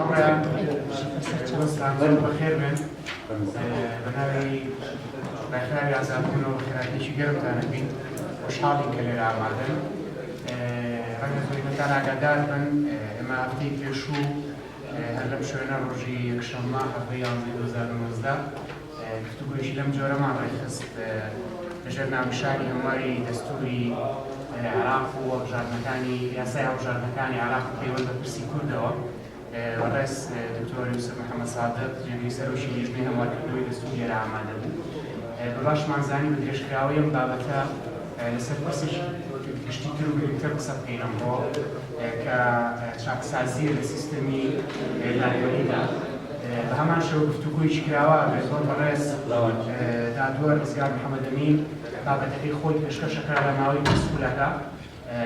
أولا دوستان زۆر بەخێر بن بەناوی ڕێکخراوی ئازادبوونەوە بەخێراییەکی گەرمتانە بین خۆشحاڵین کە لێرە ئامادەن ڕەنگە زۆرینەتان ئاگادار بن ئێمە هەفتەی پێشوو هەر لەم شوێنە ڕۆژی یەکشەممە هەفتەی 2019 گفتوگویەکی لەم جۆرەمان ڕێخست لەژێر ناونیشانی هەمواری دەستوری عراق و هەڵبژاردنەکانی یاسای هەڵبژاردنەکانی عراق و پەیوەند بە پرسی کوردەوە وەڕێز دکتۆر یوسف محەممەد سادق جێگەی سەرۆشی لیژنەی هەموارکردنەوەی دەستوری لێرە ئامادە بوو بەباشمان زانی بە درێژکراوی ئەم بابەتە لەسەر پرسێکی گشتیتر و گرنگتر قسە بکەینم بۆ کە چاکسازی لە سیستەمی دادوەریدا بە هەمان شێوە گفتوگویەکی کراوە زۆر بەڕێز دادوەر ڕزگار محەممەد ئەمین بابەتەکەی خۆی پێشکەشەکە لە ماوەی پرسپولەکە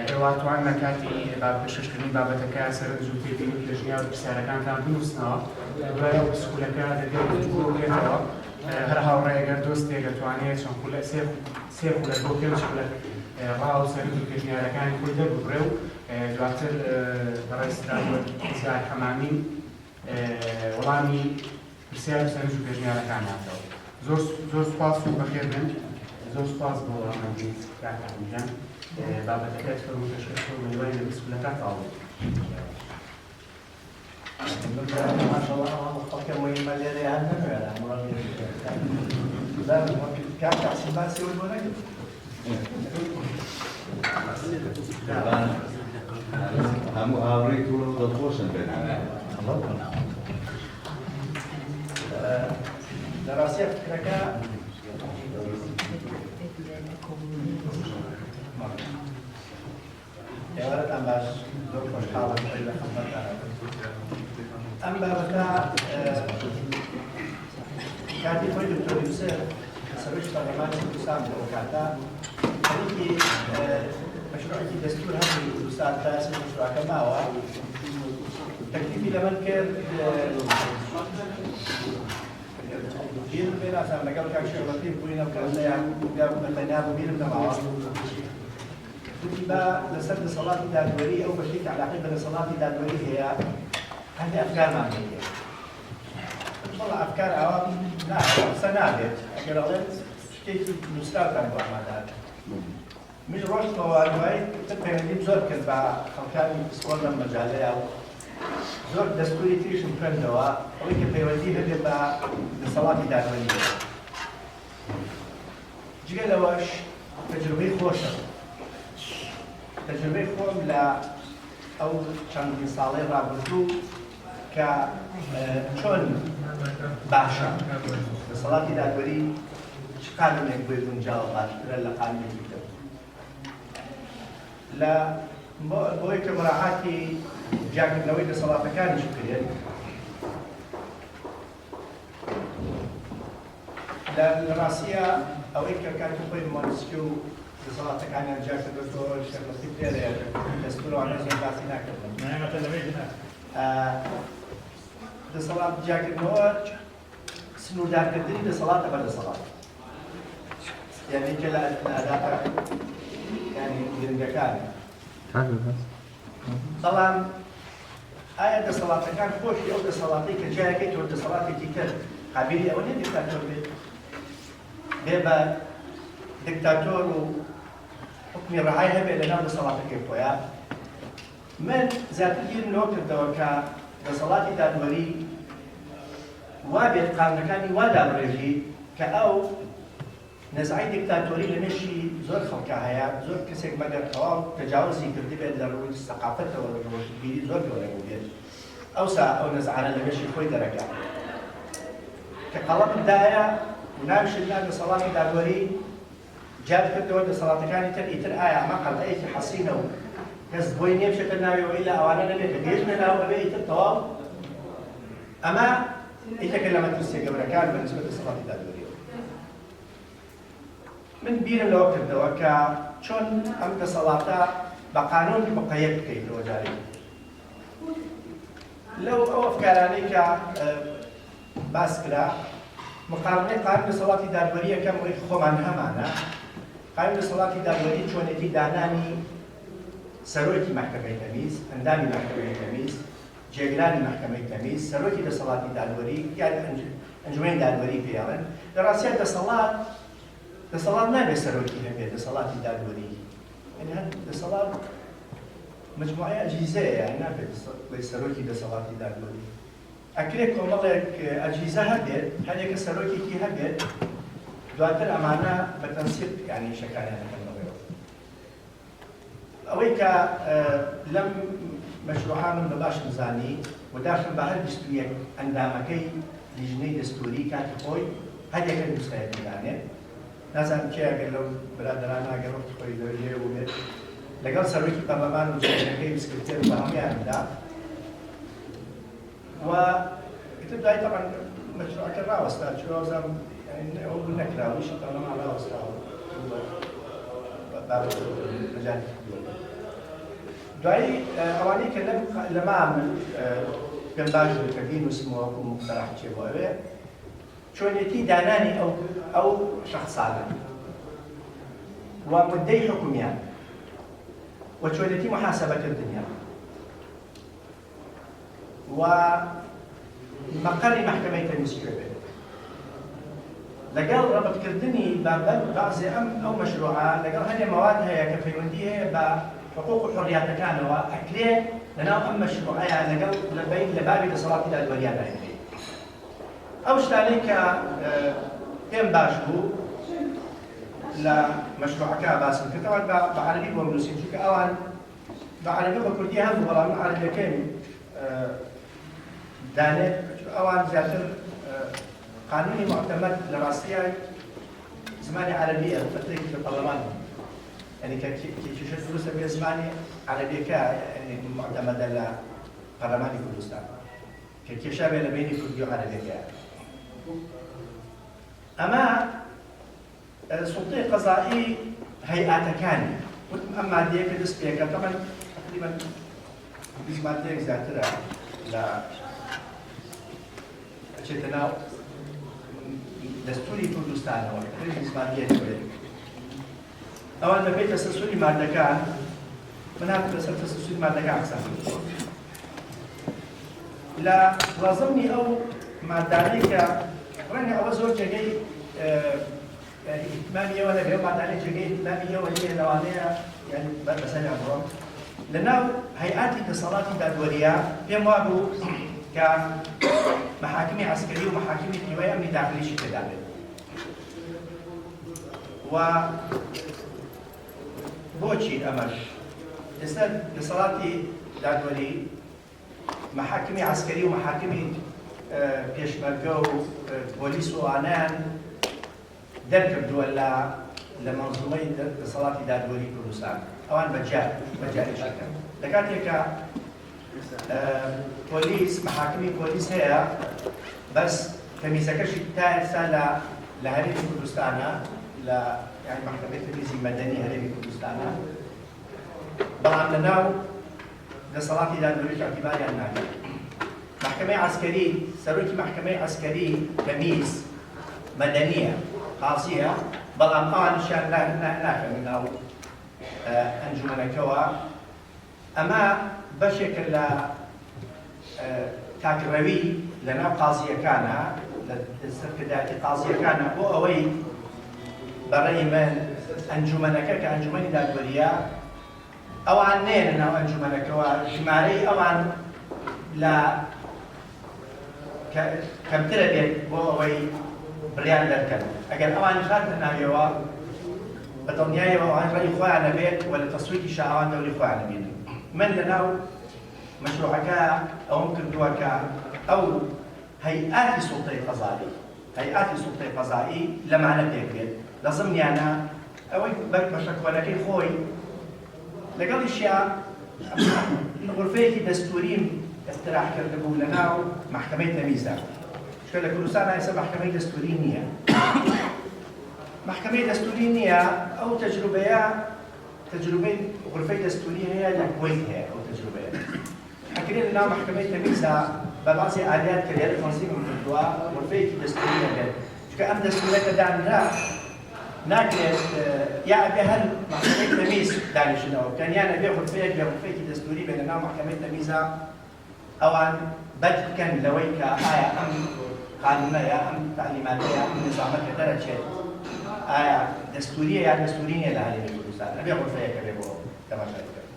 ئێوە توان لە کاتی پێشکەشکردنی بابەتەکە سەرنج و تێبینی پێشنیا و پرسیارەکانتان بنووسنەوە دوای ئەو پرسپولەکە دەگەڵ گفتوگۆ بێتەوە هەر هاوڕێیەگەر دۆستێک دەتوانێت چەند خولە سێ خولە بۆ پێنج خولە ڕاو سەرنج و پێشنیارەکانی خۆی دەربڕێ و دواتر بەڕێز دادوەر ڕزگار حەمامین وەڵامی پرسیار و سەرنج و پێشنیارەکان هاتەوە زۆر سوپاس و بەخێر بن زۆر سوپاس بۆ ئەمەندی کاکەمیجان بابەتەکەت فەرمو پێشکەشکردن و دوای لە پرسپولەکە تاوە ماشاءالله خەڵکە مهمە لێرە هەر نەمێرە کاک تەحسین باسی ئەوەی بۆ نەکرد هەموو ئاوڕێی تووڕە و دڵخۆشن بێت لە ڕاستیە فکرەکە ئێوارەتان باش زۆر خۆشحاڵم لە خەمەتانە ئەم بابەتە کاتی خۆی دکتۆر یوسف سەرۆکی پەرلەمانی کوردستان بۆ کاتە خەریکی مەشروعێکی دەستور هەبووی کوردستان تا سێ مەشروعەکە ماوە تەکلیفی لەمن کرد بیر بێ نازانم لەگەڵ کاک شێخڵەتی بووینە کەسەیان بەتەنیا بوو بیرم نەماوە گوتی با لەسەر دەسەڵاتی دادوەری ئەو بەشەی کە عەلاقەی بە دەسەڵاتی دادوەری هەیە هەندێک ئەفکارمان هەیە بەڵام ئەفکار ئەوە قسە نابێت ئەگەر ئەڵێت شتێکی نووسراوتان بۆ ئامادەکات من ڕۆژتەوە دوای پەیوەندیم زۆر کرد بە خەڵکانی سکۆڵ لەم مەجالەیە و زۆر دەستوری تریشم خوێندەوە ئەوەی کە پەیوەندی هەبێت بە دەسەڵاتی دادوەری جگە لەوەش تەجروبەی خۆشە تەجروبەی خۆم لە ئەو چەندین ساڵەی ڕابردوو کە چۆن باشە دەسەڵاتی دادوەری چ قانونێک بۆی گونجاوە باشترە لە قانونێکی تر لە بۆی کە مراعاتی جیاکردنەوەی دەسەڵاتەکانیش بکرێت لە ڕاستیە ئەوەی کە کاتی خۆی مۆنسکی و دەسەڵاتەکانیان جیاکردەوە شەرمەتی پێرەیە دەستورەوانە زۆر باسی ناکردن دەسەڵات جیاکردنەوە سنووردارکردنی دەسەڵاتە بە دەسەڵات یعنی کە لە ئەداتە یعنی گرنگەکانە بەڵام ئایا دەسەڵاتەکان خۆشی ئەو دەسەڵاتی کە جایەکەی تۆ دەسەڵاتێکی کرد قابلی ئەوە نیە دیکتاتۆر بێت بێ بە دیکتاتۆر و حکمی ڕەهای هەبێت لەناو دەسەڵاتەکەی خۆیان من زیاتر گیرم لەوە کردەوە کە دەسەڵاتی دادوەری وا بێت قانونەکانی وا دابڕێژی کە ئەو نەزعی دیکتاتۆری لە مێشی زۆر خەڵکە هەیە زۆر کەسێک مەگەر تەواو تەجاوزی کردی بێت لە ڕووی سەقافەتەوە لە ڕۆژبیری زۆر گەورە بێت ئەوسا ئەو نەزعانە لە مێشی خۆی دەرەکات کە قەڵەمدایە و ناوشێنان دەسەڵاتی دادوەری جار کردەوە دەسەڵاتەکانی تر ئیتر ئایا ئەمە قەڵەیەکی حەسینە و کەس بۆی نییە بشێتە ناویەوەی لە ئەوانە نەبێت کە گەیشتە ناو ئەوێ ئیتر تەواو ئەمە ئیتەکە لە مەترسیە گەورەکان بەنسبەت دەسەڵاتی دادوەریەوە من بیرم لەوە کردەوە کە چۆن ئەم دەسەڵاتە بە قانون مقەیەد بکەیتەوە جارێک لەو ئەو ئەفکارانەی کە باس کرا مقارنەی قانون دەسەڵاتی دادوەری یەکەم وەی خۆمان هەمانە قانون دەسەڵاتی دادوەری چۆنێتی دانانی سەرۆکی مەحکەمەی تەمیز ئەندامی مەحکەمەی تەمیز جێگرانی محکەمەی تەمیز سەرۆکی دەسەڵاتی دادوەری یان ئەنجومەنی دادوەری پێڵێن لە ڕاستیە دەسەڵات نابێت سەرۆکی هەبێت دەسەڵاتی دادوەری دەسەڵات مجموعەیە ئەجیزەیە یان نابێت سەرۆکی دەسەڵاتی دادوەری ئەکرێت کۆمەڵێک ئەجیزە هەبێت هەرێکە سەرۆکێکی هەبێت دواتر ئەمانە بە تەنسیق یانی شەکانیان دەکەنەوەیەوە ئەوەی کە لەم مەشروعانم بەباش بزانی و داخل بە هەر 21 ئەندامەکەی لیژنەی دەستوری کاتی خۆی هەرێکە نووسایەتی دانێت نازانم کێ ئەگەر لەو برادرانە ئەگەر وەختی خۆی لێ بێت لەگەڵ سەرۆکی پەرلەمان و جێگەکەی سکرتێر بە هەمویاندا و ئیتر دوای تەمان مەشروعەکە ڕاوەستا چوازم ئەو نەکراویشی پەرلەمان ڕاوەستاوە بابەت مەجالی دوایی ئەوانەی کە لەما من پێم باش بوو کە بینووسمەوە و مقتەراح چێبووەوێ چۆنێتی دانانی ئەو شەخصانە و مدەی حکومیان و چۆنێتی محاسەبەکردنیان و مەقەڕی محکەمەی تەمیز کوێ بێت لەگەڵ ڕەبطکردنی بەعزێ ئەو مەشروعە لەگەڵ هەندێک مواد هەیە کە پەیوەندی هەیە بە حقوق و حڕیاتەکانەوە ئەکرێت لەناو ئەم مەشروعەیە لەگەڵ لە بابی دەسەڵاتی دادوەریان داینێت ئەو شتانەی کە پێم باش بوو لە مەشروعەکە باسم کردەوە بە عەرەبی بۆ نووسین چونکە ئەوان بە عەرەبی بە کوردی هەبوو بەڵام عەرەبیەکەی دانێت ئەوان زیاتر قانونی معتەمەد لە ڕاستیە زمانی عەرەبیە فترێکی لە پەرلەمان يعني كيشوف فلوس بإسبانيا عربية كا يعني معتمدة على برلمان كردستان كيشابه لبيني كردي وعربية كا أما السلطة القضائية هيئات كاني أما دي كدس بيها طبعا تقريبا بإسمان ديك زاترة لا أشتنا دستوري كردستان هو تقريبا بإسمان ديك ئەوان دەبێت تەسەلسولی مادەکان بنات بەسەر تەسەلسولی مادەکان قسە لە ڕەزەمی ئەو مادانەی کە ڕەنگە ئەوە زۆر جێگەی ئیتمامی ئەوە نەبێت مادانەی جێگەی ئیتمامی ئەوە نیە لەوانەیە یعنی بەسەریان بڕۆم لەناو هەیئاتی دەسەڵاتی دادوەریە پێم وا بوو کە مەحاکمی عەسکەری و مەحاکمی نیوەی ئەمنی داخلیشی تێدا بێت و بۆچی ئەمەش ئێستا دەسەڵاتی دادوەری مەحاکمی عەسکەری و مەحاکمی پێشمەرگە و پۆلیس و ئانیان دەرکردووە لە مەنزومەی دەسەڵاتی دادوەری کوردستان ئەوان بەجارێکەکەن لە کاتێکە پۆلیس مەحاکمی پۆلیس هەیە بەس تەمیزەکەشی تا ئێستا لە هەرێمی کوردستانە لە يعني محكمة تمييزي مدني هرمي كردستانا بلان لناو لصلاة دادوەری اعتباريان ناکە محكمة عسكري سەرۆکی محكمة عسكري تمييز مدنية خاصية بلان ئەوانیشیان ناکەن لەناو ئەنجومەنەکەوە ئەمە بەشێکە لە تاکڕەوی لەناو قازیەکانە لە سەرکردایەتی قازیەکانە بۆ ئەوەی برای من ئەنجومەنەکە کە ئەنجومەنی دادوەریە ئەوان نێن لەناو ئەنجومەنەکەوە ژمارەی ئەوان لە کەمترە بێت بۆ ئەوەی بڕیان دەرکەن ئەگەر ئەوان خاتە ناویەوە بە دڵنیایەوە ئەوان ڕێی خۆیان نەبێت و لە تەسویقی ئەوان دەوری خۆیان نەبێت من لەناو مەشروعەکە ئەوم کردووە کە ئەو هەیئاتی سوڵتەی قەزایی هەیئاتی سوڵتەی قەزایی لەمانە پێک بێت لە زمنیانە ئەوەی بەشە کۆنەکەی خۆی لەگەڵیشیا غرفەیەکی دەستوریم اقتراح کرده بوو لەناو محکەمەی تەمیزدا چکە لە کوردستان ئێستا محکەمەی دەستوری نییە محکەمەی دەستوری نییە ئەو تەجروبەی غرفەی دەستوری هەیە لە کوێیت هەیە ئەو تەجروبەیە ئەکرێت لەناو محکەمەی تەمیزدا بە بەعزی ئالیات کە لێرە تەنزیمم کردووە غرفەیەکی دەستوری هەبێت چکە ئەم دەستورەکە دانرا ناکرێت یا ئەبێ هەر محکەمەی تەمیز دانیشتنەوە بکەن یان ئەبێ غرفەیەک لە غرفەیەکی دەستوری بێت لەناو محکەمەی تەمیزدا ئەوان بەد بکەن لەوەی کە ئایا ئەم قانونە یا ئەم تعلیماتە یا ئەم نظامەکە دەرەچێت ئایا دەستوریە یا دەستوری نییە لە هەرێمی کوردستان ئەبێ غورفەیەکە بێ بۆ تەماشای بکەن.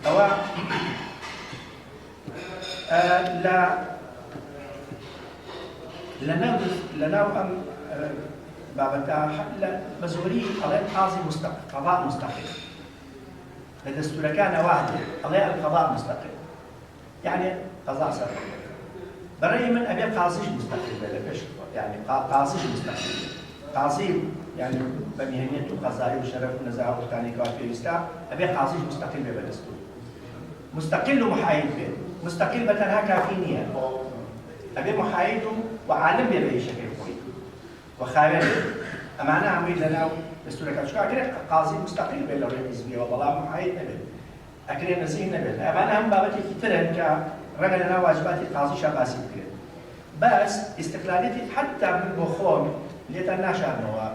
ئەوە لەناو ئەم بابەتە بە زۆری ئەڵێن قازی قەضاء مستەقیل لە دەستورەکان ئەوە ئەڵێ القەضاء مستەقیل يعني قضاء سابق. برأيي من أبي قاضي مستقل بلا فيش يعني قاضي مستقل. قاضي يعني بمهنية قضائي وشرف ونزاهة وثاني كافيستا أبي قاضي مستقل بلا دستور. مستقل ومحايد به. مستقل بتنها كافينية. أبي محايد وعالم بأي شكل قوي. وخارج أمانة عميل لنا دستور كاشكا أكيد قاضي مستقل بلا رئيسية والله محايد أبي. أكيد نسيه نبل. أمانة هم بابتي كتير رغم لنا واجبات القاضي شاباسي بكرة. بس استقلاليتي حتى من بخون اللي تناشر نوا.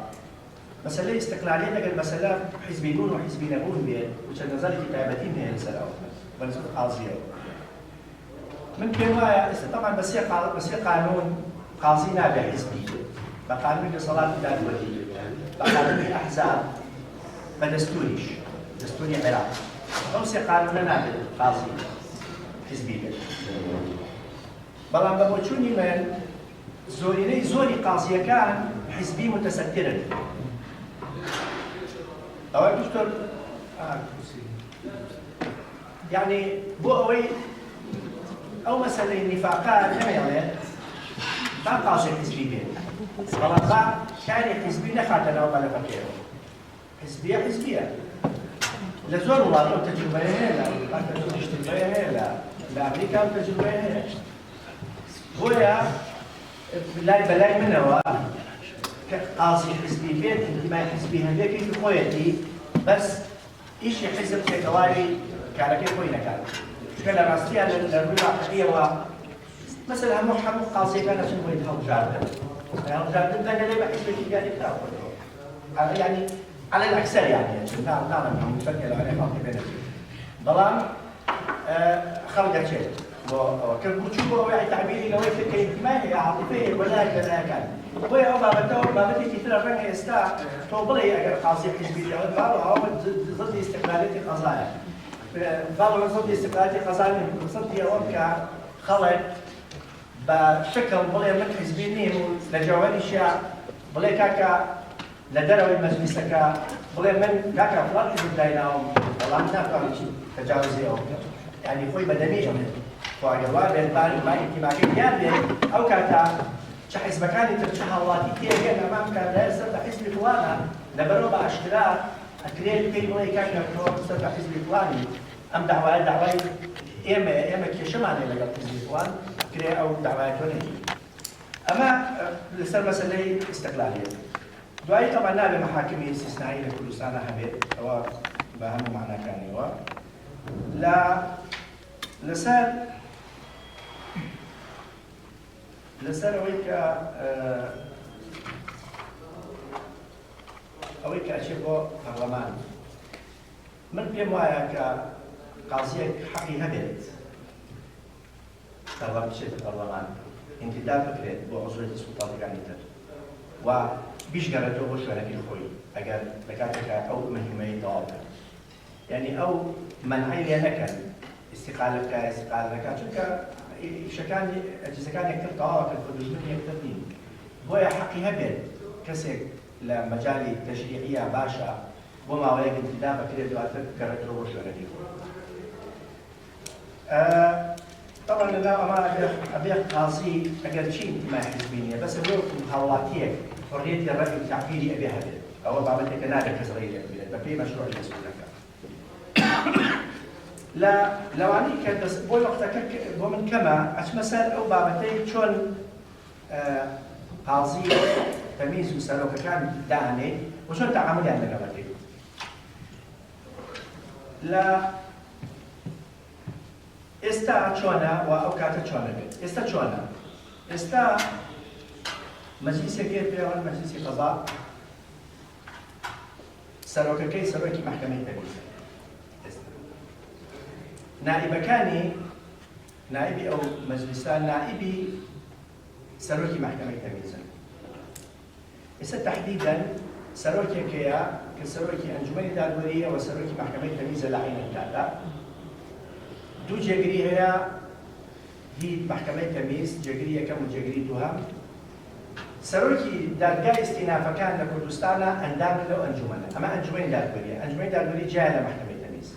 مسألة استقلالية أجل مسألة حزبيون وحزبينون بين وشان نزلت تعبتين هي مسألة بالنسبة للقاضية. من كلمة طبعا بس قانون قاضي نابع حزبي. بقانون الصلاة الدولية. بقانون الأحزاب. بدستوريش. دستوري عراق. خمسة قانوننا بالقاضي حزبية. بلان بموجوني من زوري قاضية كان حزبي متسترا. أو دكتور يعني بوأوي أو مسألة النفاقات كما يعني ما قاضي حزبي بين. بلان كان حزبي نخاتنا وما نفكره. حزبية. لزور ولايات تجربة هلا لأمريكا تجربة هلا هويا بلاي منه قاضي حزبي بيت انتماء حزبي هذاك في خويتي بس إيش حزب كواري كان كيف خوينا كان كان راسيا للواقعية و مثلا محمد قاضي كان شنو يتهاو جاردن جاردن ده اللي بحسب كي قال يتهاو يعني على الأكثر يعني نعم مسجل عليه خاطر بينه ضلام خرج شيء وكان بتشوفه يعني تعبيري لو يفكر انتمائي عاطفي ولا كان هو يوم بابتي كثير رنگ استا توبلي اگر قاضي حزبي قالوا هو ضد استقلالية القضايا قالوا ضد استقلالية القضايا ضد يوم كخلق بشكل بلي من حزبي نيم لجواني الشعب بلي كاكا لدروي مجلسك بلي من كاكا فلان حزب دايناهم والله ما نفهم شيء تجاوزيهم يعني خوي بدني فاجوا بالبال ما انتماء كيان او كاتا شحز مكاني ترشح الله تيجي انا ما كان لا يصير حزب فلان لبرو باشتراك اكريل كي بلي كاكا صار حزب فلاني ام دعوه اما كشماني لقى حزب فلان كري او دعواتوني اما لسه مساله استقلاليه دعاي طبعا نابي محاكم استثنائيه لكل سنه حبيت او بهم معنى كان هو لا لسر اويك اشبو برلمان من بيم وايا كقاضي حقي هبت طلب شيء البرلمان انتداب فكرة بعضوية السلطات كانت و بيش قرأته وش ولا كل خوي أجر لكاتك أو مهمة طالب يعني أو منعي لأنك استقالتك شو شكان أجهزة كان يكتب طاقة الفلوس من يكتب دين هو حقي هبل كسر لمجال تشريعية باشا وما وياك انتداب كده دواتك قرأته وش ولا كل طبعا لا ما أبي قاضي أجر شيء انتماء حزبية بس هو مخالطيك حرية الرأي التعبيري أبي هذا أو بعمل كنادة كسرية ففي مشروع يسوي لك لا لو أنا كان بس بقول وقتك ومن كما أشمسال أو بعمتي شون قاضي تمييز وسلوك كان دعني وشون تعامل يعني بعمتي لا استا شونا وأوقات شونا استا شونا استا مجلس كيف يعمل مجلس قضاء سلوك كي سلوكي محكمة تمييز نائب كاني نائبی ئەو مەجلیسە نائبی سەرۆکی محکەمەی تەمیزە. ئێستا تەحدیدەن سەرۆکێکەیە کە سەرۆکی ئەنجومەنی دادوەریە و سەرۆکی محکەمەی تەمیزە لە عینەتدادا. دوو جێگری هەیە، هی محکەمەی تەمیز جێگری یەکەم و جێگری دووهەم. سەرۆکی دادگای ئیستینافەکان لە کوردستانە ئەندام لەو ئەنجومەنە. ئەمە ئەنجومەنی دادوەریە. ئەنجومەنی دادوەری جایە لە محکەمەی تەمیز.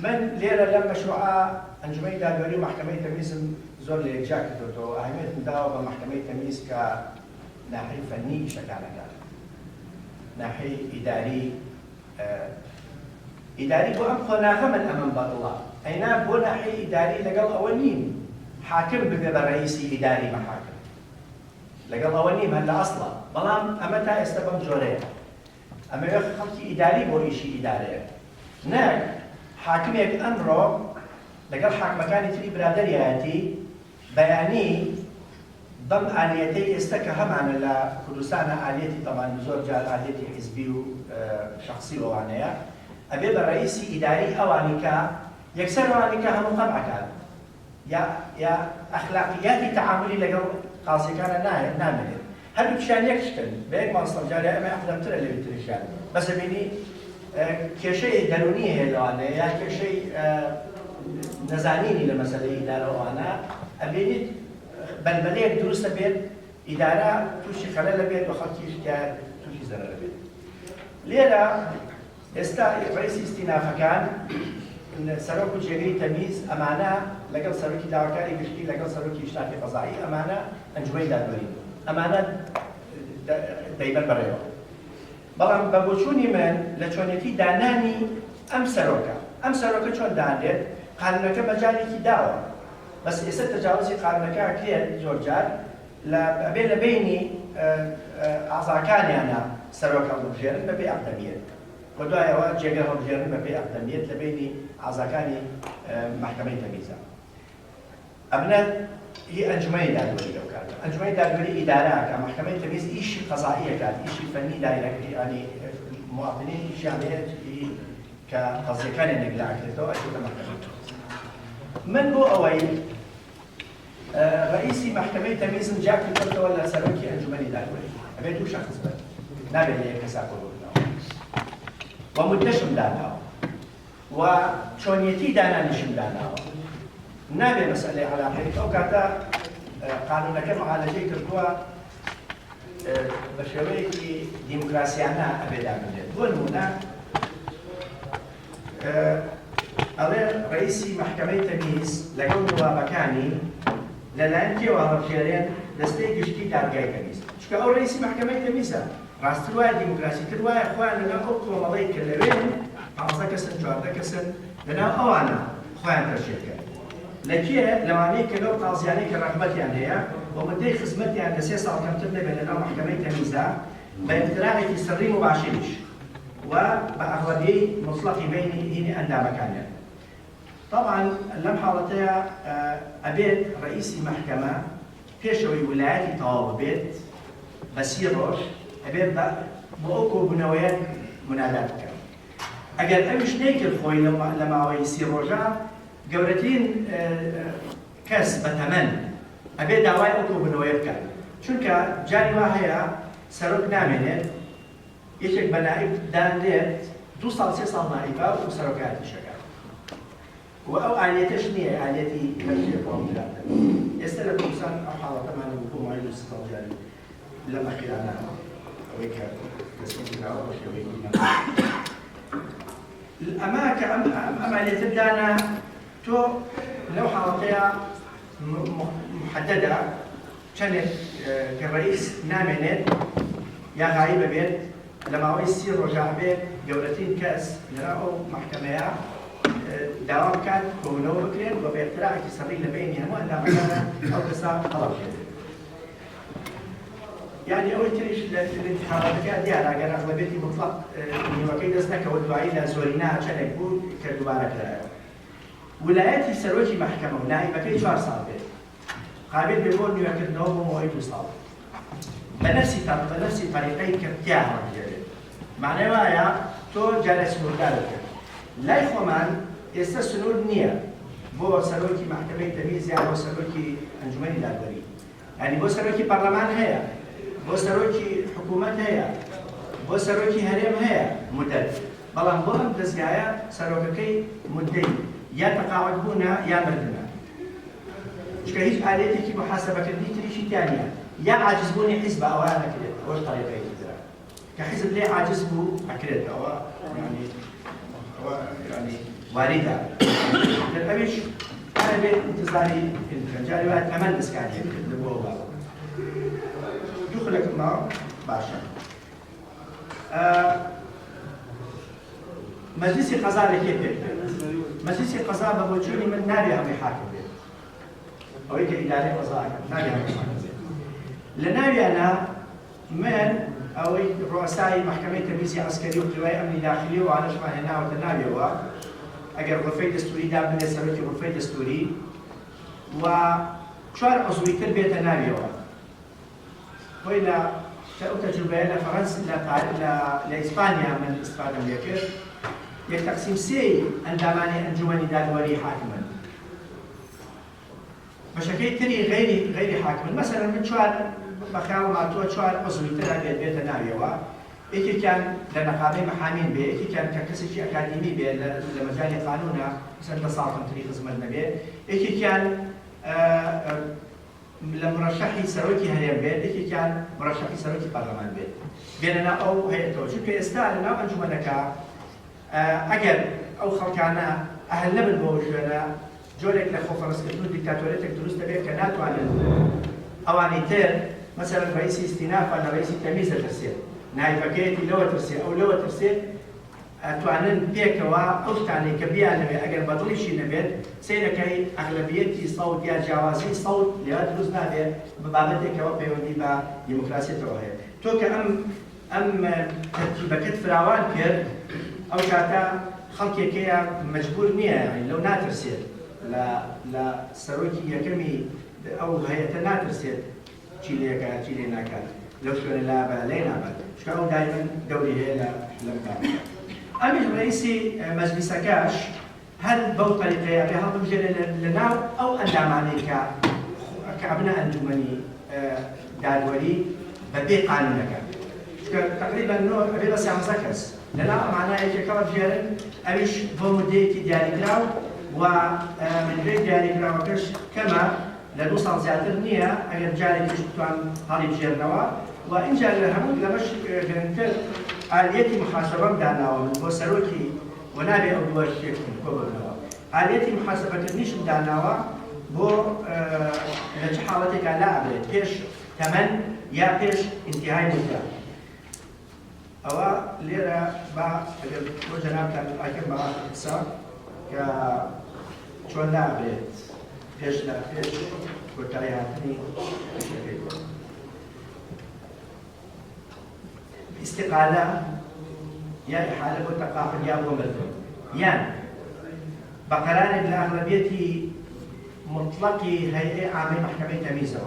من لێرە لەم مەشروعە ئەنجومەنی دادوەری و محکەمەی تەمیزم زۆر لە یەکجا کردوتەوە. ئاهەمیەتم داوە بە محکەمەی تەمیز کە ناحەی فەنی ئیشەکانەکان، ناحەی ئیداری بۆ ئەم خۆناغە من ئەمەم بەدڵە. ئەینا بۆ ناحەی ئیداری لەگەڵ ئەوە نیم حاکم ببێ بە ڕئیسی ئیداری مەحاکم. لەگەڵ ئەوە نیم هەر لە ئەسڵە. بەڵام ئەمە تا ئێستا بەم جۆرەیە. ئەمەوێ خەڵکی ئیداری بۆ ئیشی ئیدارەیە. نەک حاکمێک ئەمڕۆ لەگەڵ حاکمەکانی تری برادەریایەتی بەیانی بەم ئالیەتەی ئێستا کە هەمانە لە کوردستانە ئالیەتی تەمان زۆر جار ئالیەتی حیزبی و شخصی ئەوانەیە ئەبێ بە ڕئیسی ئیداری ئەوانی کە یەکسەر ئەوانی کە هەموو قەمعەکان یا ئەخلاقیاتی تەعاملی لەگەڵ قازیەکانە نامێنێت. هەردووکیان یەک شتن بە یەک ماستەڵ جارێ ئەمە ئەقدەمترە لە تریشان. بەس بینی کێشەی دەرونی هەیە لەوانەیە یا کێشەی نەزانینی لە مەسەلەی ئیدارەوانە ئەبێنیت بەلبەلەیەک دروستە بێت ئیدارە تووشی خەلەل بێت و خەڵکیش تووشی زەرەر بێت. لێرە ئێستا ڕئیسی ئیستینافەکان سەرۆک و جێگەی تەمیز ئەمانە لەگەڵ سەرۆکی داواکاری گشتی لەگەڵ سەرۆکی شتاتی قەزایی ئەمانە ئەنجومەنی دادوەری ئەمانە دەیبەن بەڕێوە. بەڵام بە بۆچوونی من لە چۆنێتی دانانی ئەم سەرۆکە چۆن دانرێت قانونەکە مەجالێکی داوە. بەس ئێستا تەجاوزی قانونەکە کرێت زۆر جار ئەبێ لە بینی ئاعزاکانیانە سەرۆک هەڵبژێرن بەبێ ئەقدەمیەت. و دوایەوە جێگە هەڵبژێرن بەبێ ئەقدەمیەت لە بینی ئاعزاکانی محکەمەی تەمیزە. ئەبنە هی ئەنجومەنی دادوەری لەو کاتە. ئەنجومەنی دادوەری ئیدارەکە محکەمەی تەمیز ئیشی قەزائیەکات، ئیشی فەنی دایرەکانی مواطنین ئیشیان هەیە کە قەزیەکانیان نەگلاکرێتەوە ئەچێتە محکەمەی تەمیز. من بۆ ئەوەی ڕئیسی محکەمەی تەمیزم جا کردەوە لە سەرۆکی ئەنجومەنی دادوەری. ئەبێت دوو شەخص بێت، نابێت لە یەک کەسا کۆبوونەوە. و مودەشم داناوە و چۆنیەتی دانانیشم داناوە. نابێت مەسئلەی عەلاقەی ئەو کاتە قانونەکە مەعالەجەی کردووە بە شێوەیەکی دیموکراسیانە ئەبێ دابنێت. بۆ نمونە ئەڵێ ڕئیسی محکەمەی تەمیز لەگەڵ نوابەکانی لەلایەن کێوە هەڵبژێرێن دەستەی گشتی دادگای تەمیز. چونکە ئەو ڕئیسی محکەمەی تەمیزە. ڕاستتر وایە دیموکراسیتر وایە خۆیان لەناو ئەو کۆمەڵەی کە لەوێن 15 کەسن 14 کەسن لەناو ئەوانە خۆیان تەرشێتکەن. لەکێ لەوانەیە کە لەو قازیانەی کە ڕەغبەتیان هەیە بۆ مدەی خزمەتیان لە 3 ساڵ کەمتر نەبێت لەناو محکەمەی تەمیزە بە ئیقتراعێکی سڕی مباشریش و بە ئەغلەبیەی مطلقی بینی هینی ئەندامەکانیان. طبعا لەم حاڵەتەیە ئەبێت ڕئیسی محکەمە پێشەوەی ویلایەتی تەواو ببێت بە 30 ڕۆژ ئەبێت بۆ ئەو کۆبوونەوەیە منادات بکەن. ئەگەر ئەویش نەیکرد خۆی لە ماوەی 30 ڕۆژە گەورەترین کەس بە تەمەن ئەبێت داوای ئەو کۆبوونەوەیە بکەن. چونکە جاری وا هەیە سەرۆک نامێنێت یەکێک بە نائب دانرێت 2 ساڵ 3 ساڵ نائیبە و سەرۆکایەتیشەکە. و ئەو ئالیەتەش نییە ئالیەتی هەرشێکوامدرا. ئێستا لە کوردستان ئەو حاڵەتەمانە بۆ مای 2 ساڵ جاری لەم ئەخیرانە ئەوەی کە دەستپێکی داوە بە شێوەیەکی ئەمە کە ئەم ئالیەتە دانا تۆ لەو حاڵەتەیە محەدەدە چەندێک کە ڕئیس نامێنێت یا غایبە بێت لە ماوەی 30 ڕۆژە بێت گەورەترین کەس لەناو ئەو محکەمەیە داوا بکات کۆبوونەوە بکرێت و بە ئیقتراعێکی سەڕی لە بینی هەموو ئەندامەکانە ئەو کەسە هەڵەبژێرێت. یعنی ئەوەی تریش لە انتخاباتەکە دیارە ئەگەر ئەغلەبێتی مطلق نیوەکەی دەست نەکەوە دوایی لە زۆرینا چەندێک بوو کە دووبارە کرایەوە. ویلایەتی سەرۆکی محکەمە و نائیبەکەی 4 ساڵ بێت قابل بێت بۆ نیوەکردنەوە بۆ ماوەی 2 ساڵ بە نەفسی طریقەی کە تیا هەڵبژێرێت. معنای وایە تۆ جارێ سنووردار بکەیت. لای خۆمان ئێستا سنوور نییە. بۆ سەرۆکی محکەمەی تەمیز یان بۆ سەرۆکی ئەنجومەنی دادوەری، ینی بۆ سەرۆکی پەرلەمان هەیە، بۆ سەرۆکی حکوومەت هەیە، بۆ سەرۆکی هەرێم هەیە مدەت، بەڵام بۆ ئەم دەستگایە سەرۆکەکەی مدەی یا تەقاعد بوونە یا مردنە، چکە هیچ ئالێتێکی محاسەبەکردنی تریشی تیانە، یا عاجزبوونی حیزب ئەوە نەکرێت، ئەوەش طریقەیەکی ترە کە حیزب لێ عاجز بوو ئەکرێت، ئەوە ینی واریدە ئەویش هەر بێت انتظاری بکەن، جاری وایە تەمەن دەستکاریە کرد بۆ بابە. دوو خولەکم ماوە باشە. مەجلیسی قەزا لەکێ پێک بێت. مەجلیسی قەزا بە بۆچوونی من نابێ هەمووی حاکم بێت. ئەوەی کە ئیدارەی قەزاکە نابێ هەمووی حاکم بێت. لە ناویانە من ئەوەی ڕۆسایی محکەمەی تەمیزی عەسکەری و قوای ئەمنی داخلی و ئالەشمان هێناوەتە ناویەوە، ئەگەر غرفەی دەستوری دابنێت سەرۆکی غرفەی دەستوری و 4 عضوی تر بێتە ناویەوە. خۆی لە ئەو تەجروبەیە لە فەڕەنسا لە ئیسپانیا من ئیستفادەم لێ کرد، 1/3 ئەندامانی ئەنجومەنی دادوەری حاکمن. بەشەکەی تری غەیری حاکمن. مەسەلەن من 4 بەخیاڵم هاتووە 4 عضوی تر بێتە ناویەوە، یەکێکیان لە نەقابەی مەحامین بێ، یەکێکیان کە کەسێکی ئەکادیمی بێ لە مەجالی قانونە چەند ساڵ تری خزمەت نەبێ، یەکێکیان لە مرەشەحی سەرۆکی هەرێم بێت، یەکێکیان مرەشەحی سەرۆکی پەرلەمان بێت، بێنە ئەو هەیەتەوە. چونکە ئێستا لەناو ئەنجومەنەکە ئەگەر ئەو خەڵکانە ئەهل نەبن بۆ شوێنە جۆرێک لە خۆفەرزکردن و دیکتاتۆرێتێک دروست دەبێت کە ناتوانن ئەوانی تر مەسەلەن ڕئیسی ئیستینافە لە ڕئیسی تەمیز دەترسێت، نایبەکەیەتی لەوە ترسێت، ئەو لەوە ترسێت، ئەتوانن پێکەوە ئەو شتانەی کە بیانەوێت ئەگەر بەدڵیشی نەبێت سەیرەکەی ئەغلەبیەتی سەوت یا جیاوازی سەوت لێوە دروست نابێت بە بابەتێکەوە پەیوەندی بە دیموکراسیەتەوە هەیە. تۆ کە ئەم تەرتیبەکەت فراوان کرد، ئەو کاتە خەڵکێکەیە مەجبور نییە لەو ناترسێت لە سەرۆکی یەکەمی ئەو هەیەتە ناترسێت چی لێکە چی لێ ناکات، لەو شوێنە لابە لێ نابێت، چکە ئەو دایمەن دەوری هەیە لەم کارەکە. ئەمیش ڕئیسی مەجلیسەکەش هەر بەو طریقەیە پێ هەڵبژێرێ لەناو ئەو ئەندامانەی کە ئەبنە ئەنجومەنی دادوەری بەبێ قانونەکە، چکە تقریبا ئەبێ بە 13 کەس لەناو ئەمانایەکێکەوە بژێرن، ئەویش بۆ مودەیەکی دیاریکراو و مدرەی دیاریکراوەکەش کەمە لە 2 ساڵ زیاتر نییە ئەگەر جارێکیش بتوان هەڵی بژێرنەوە. و اینجا لە هەموو لەمەش گرنگتر ئالێتی محاسەبەم داناوە من بۆ سەرۆکی و نابێ ئەو دووە شتێکم کۆ ببنەوە، ئالێتی محاسەبەکردنیشم داناوە بۆ لە چه حاڵەتێکا لابێت پێش تەمەن یا پێش ئینتیهای مودە. ئەوە لێرە با ئەگەر بۆ جەنابتان ئاکەم بە قسە کە چۆن نابێت پێش کۆتایی هاتنی پێشەکەی. استقالة يا إحالة وتقاعد يا ومردم يان بقرار الأغلبية مطلقي هيئة عامة محكمة تمييز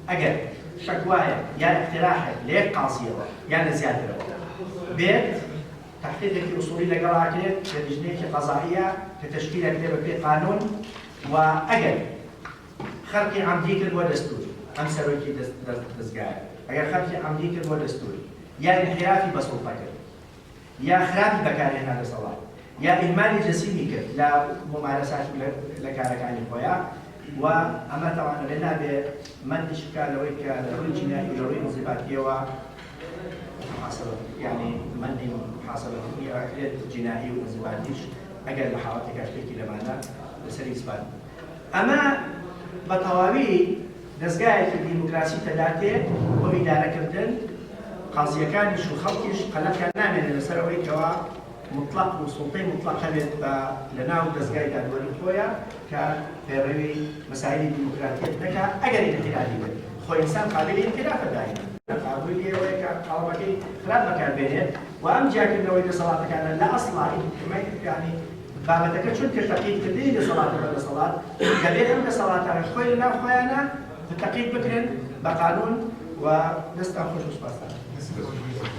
أجل شكوايا يا اقتراح ليك قاصية يا زيادة بيت تحقيق أصولي لقراءة كلجنة قضائية كتشكيل كتابة في قانون وأجل خرق عمدي كالبو دستوري أمسر وكي دزقاء أجل خرق عمدي كالبو دستوري يا انحرافي بسلطتك يا خرابي بكاري هذا الصلاة يا إهمالي جسيمي كت لا ممارسات لكارك عن الخويا وأما طبعا لنا بمن إشكال لويك لوي جنائي لوي انضباطية ومحاصرة يعني من محاصرة جنائي وانضباطيش أجل محاولتك أشتكي لماذا لسري إثبات أما بطوابي دزقاية الديمقراطية تداتي وإدارة كردن قاضیەکانیش و خەڵکیش قەلەتیان نامێنێت لەسەرەوەی کەوا مطلق و سوڵتەی مطلق هەبێت لەناو دەستگای دادوەری خۆیە کە پێڕەوی مەسایلی دیموکراتیەت نەکات ئەگەر ئینحرافی بێت. خۆی ئینسان قابلی ئینحرافە داینە قابلی لێوەیە کە قاڵبەکەی خراپ بەکاربێنێت و ئەم جیاکردنەوەی دەسەڵاتەکانە لە ئەسڵی یعنی بابەتەکە چون کە تەقییدکردنی دەسەڵاتە بە دەسەڵات دەبێت ئەم دەسەڵاتانە خۆی لەناو خۆیانە تەقیید بکرێن بە قانون و دەستان خۆش و سوپاسدان.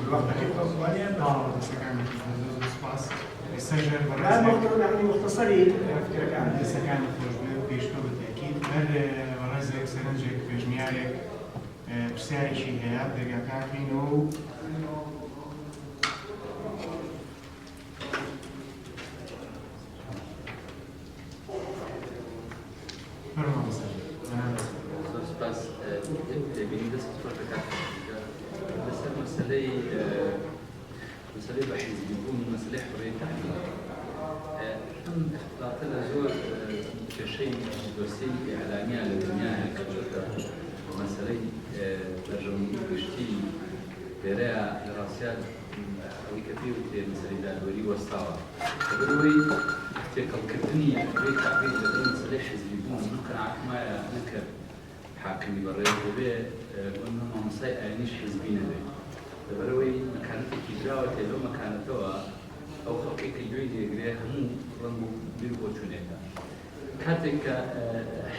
الوقت كيف تصواني؟ السجل هذا والرزق يعني مختصري فكرك عن لسكان الخروج بيشتو بالتأكيد هر ورزق سرنجك بجميارك بسعي شيء هي درجة كافين و فرما مسجل بس بالنسبة للفرق بس مسألة بحيث بيكون مسألة حرية تعليم اختلاط الأزور كشيء دوسي إعلامي على الدنيا كجرة مسألة برجوني بشتي برا دراسات أو كثير في مسألة دولي وسطاوة فبروي تكل كتني حرية تعليم لدين مسألة حزب يكون ممكن عكما نكر حاكمي بريد وبي وإنه مصيء أعنيش حزبين به بروي مكانته كجراوة لو مكانته أو خلقي كجويد يقرأ هم رمو بيربو تونيكا كاتك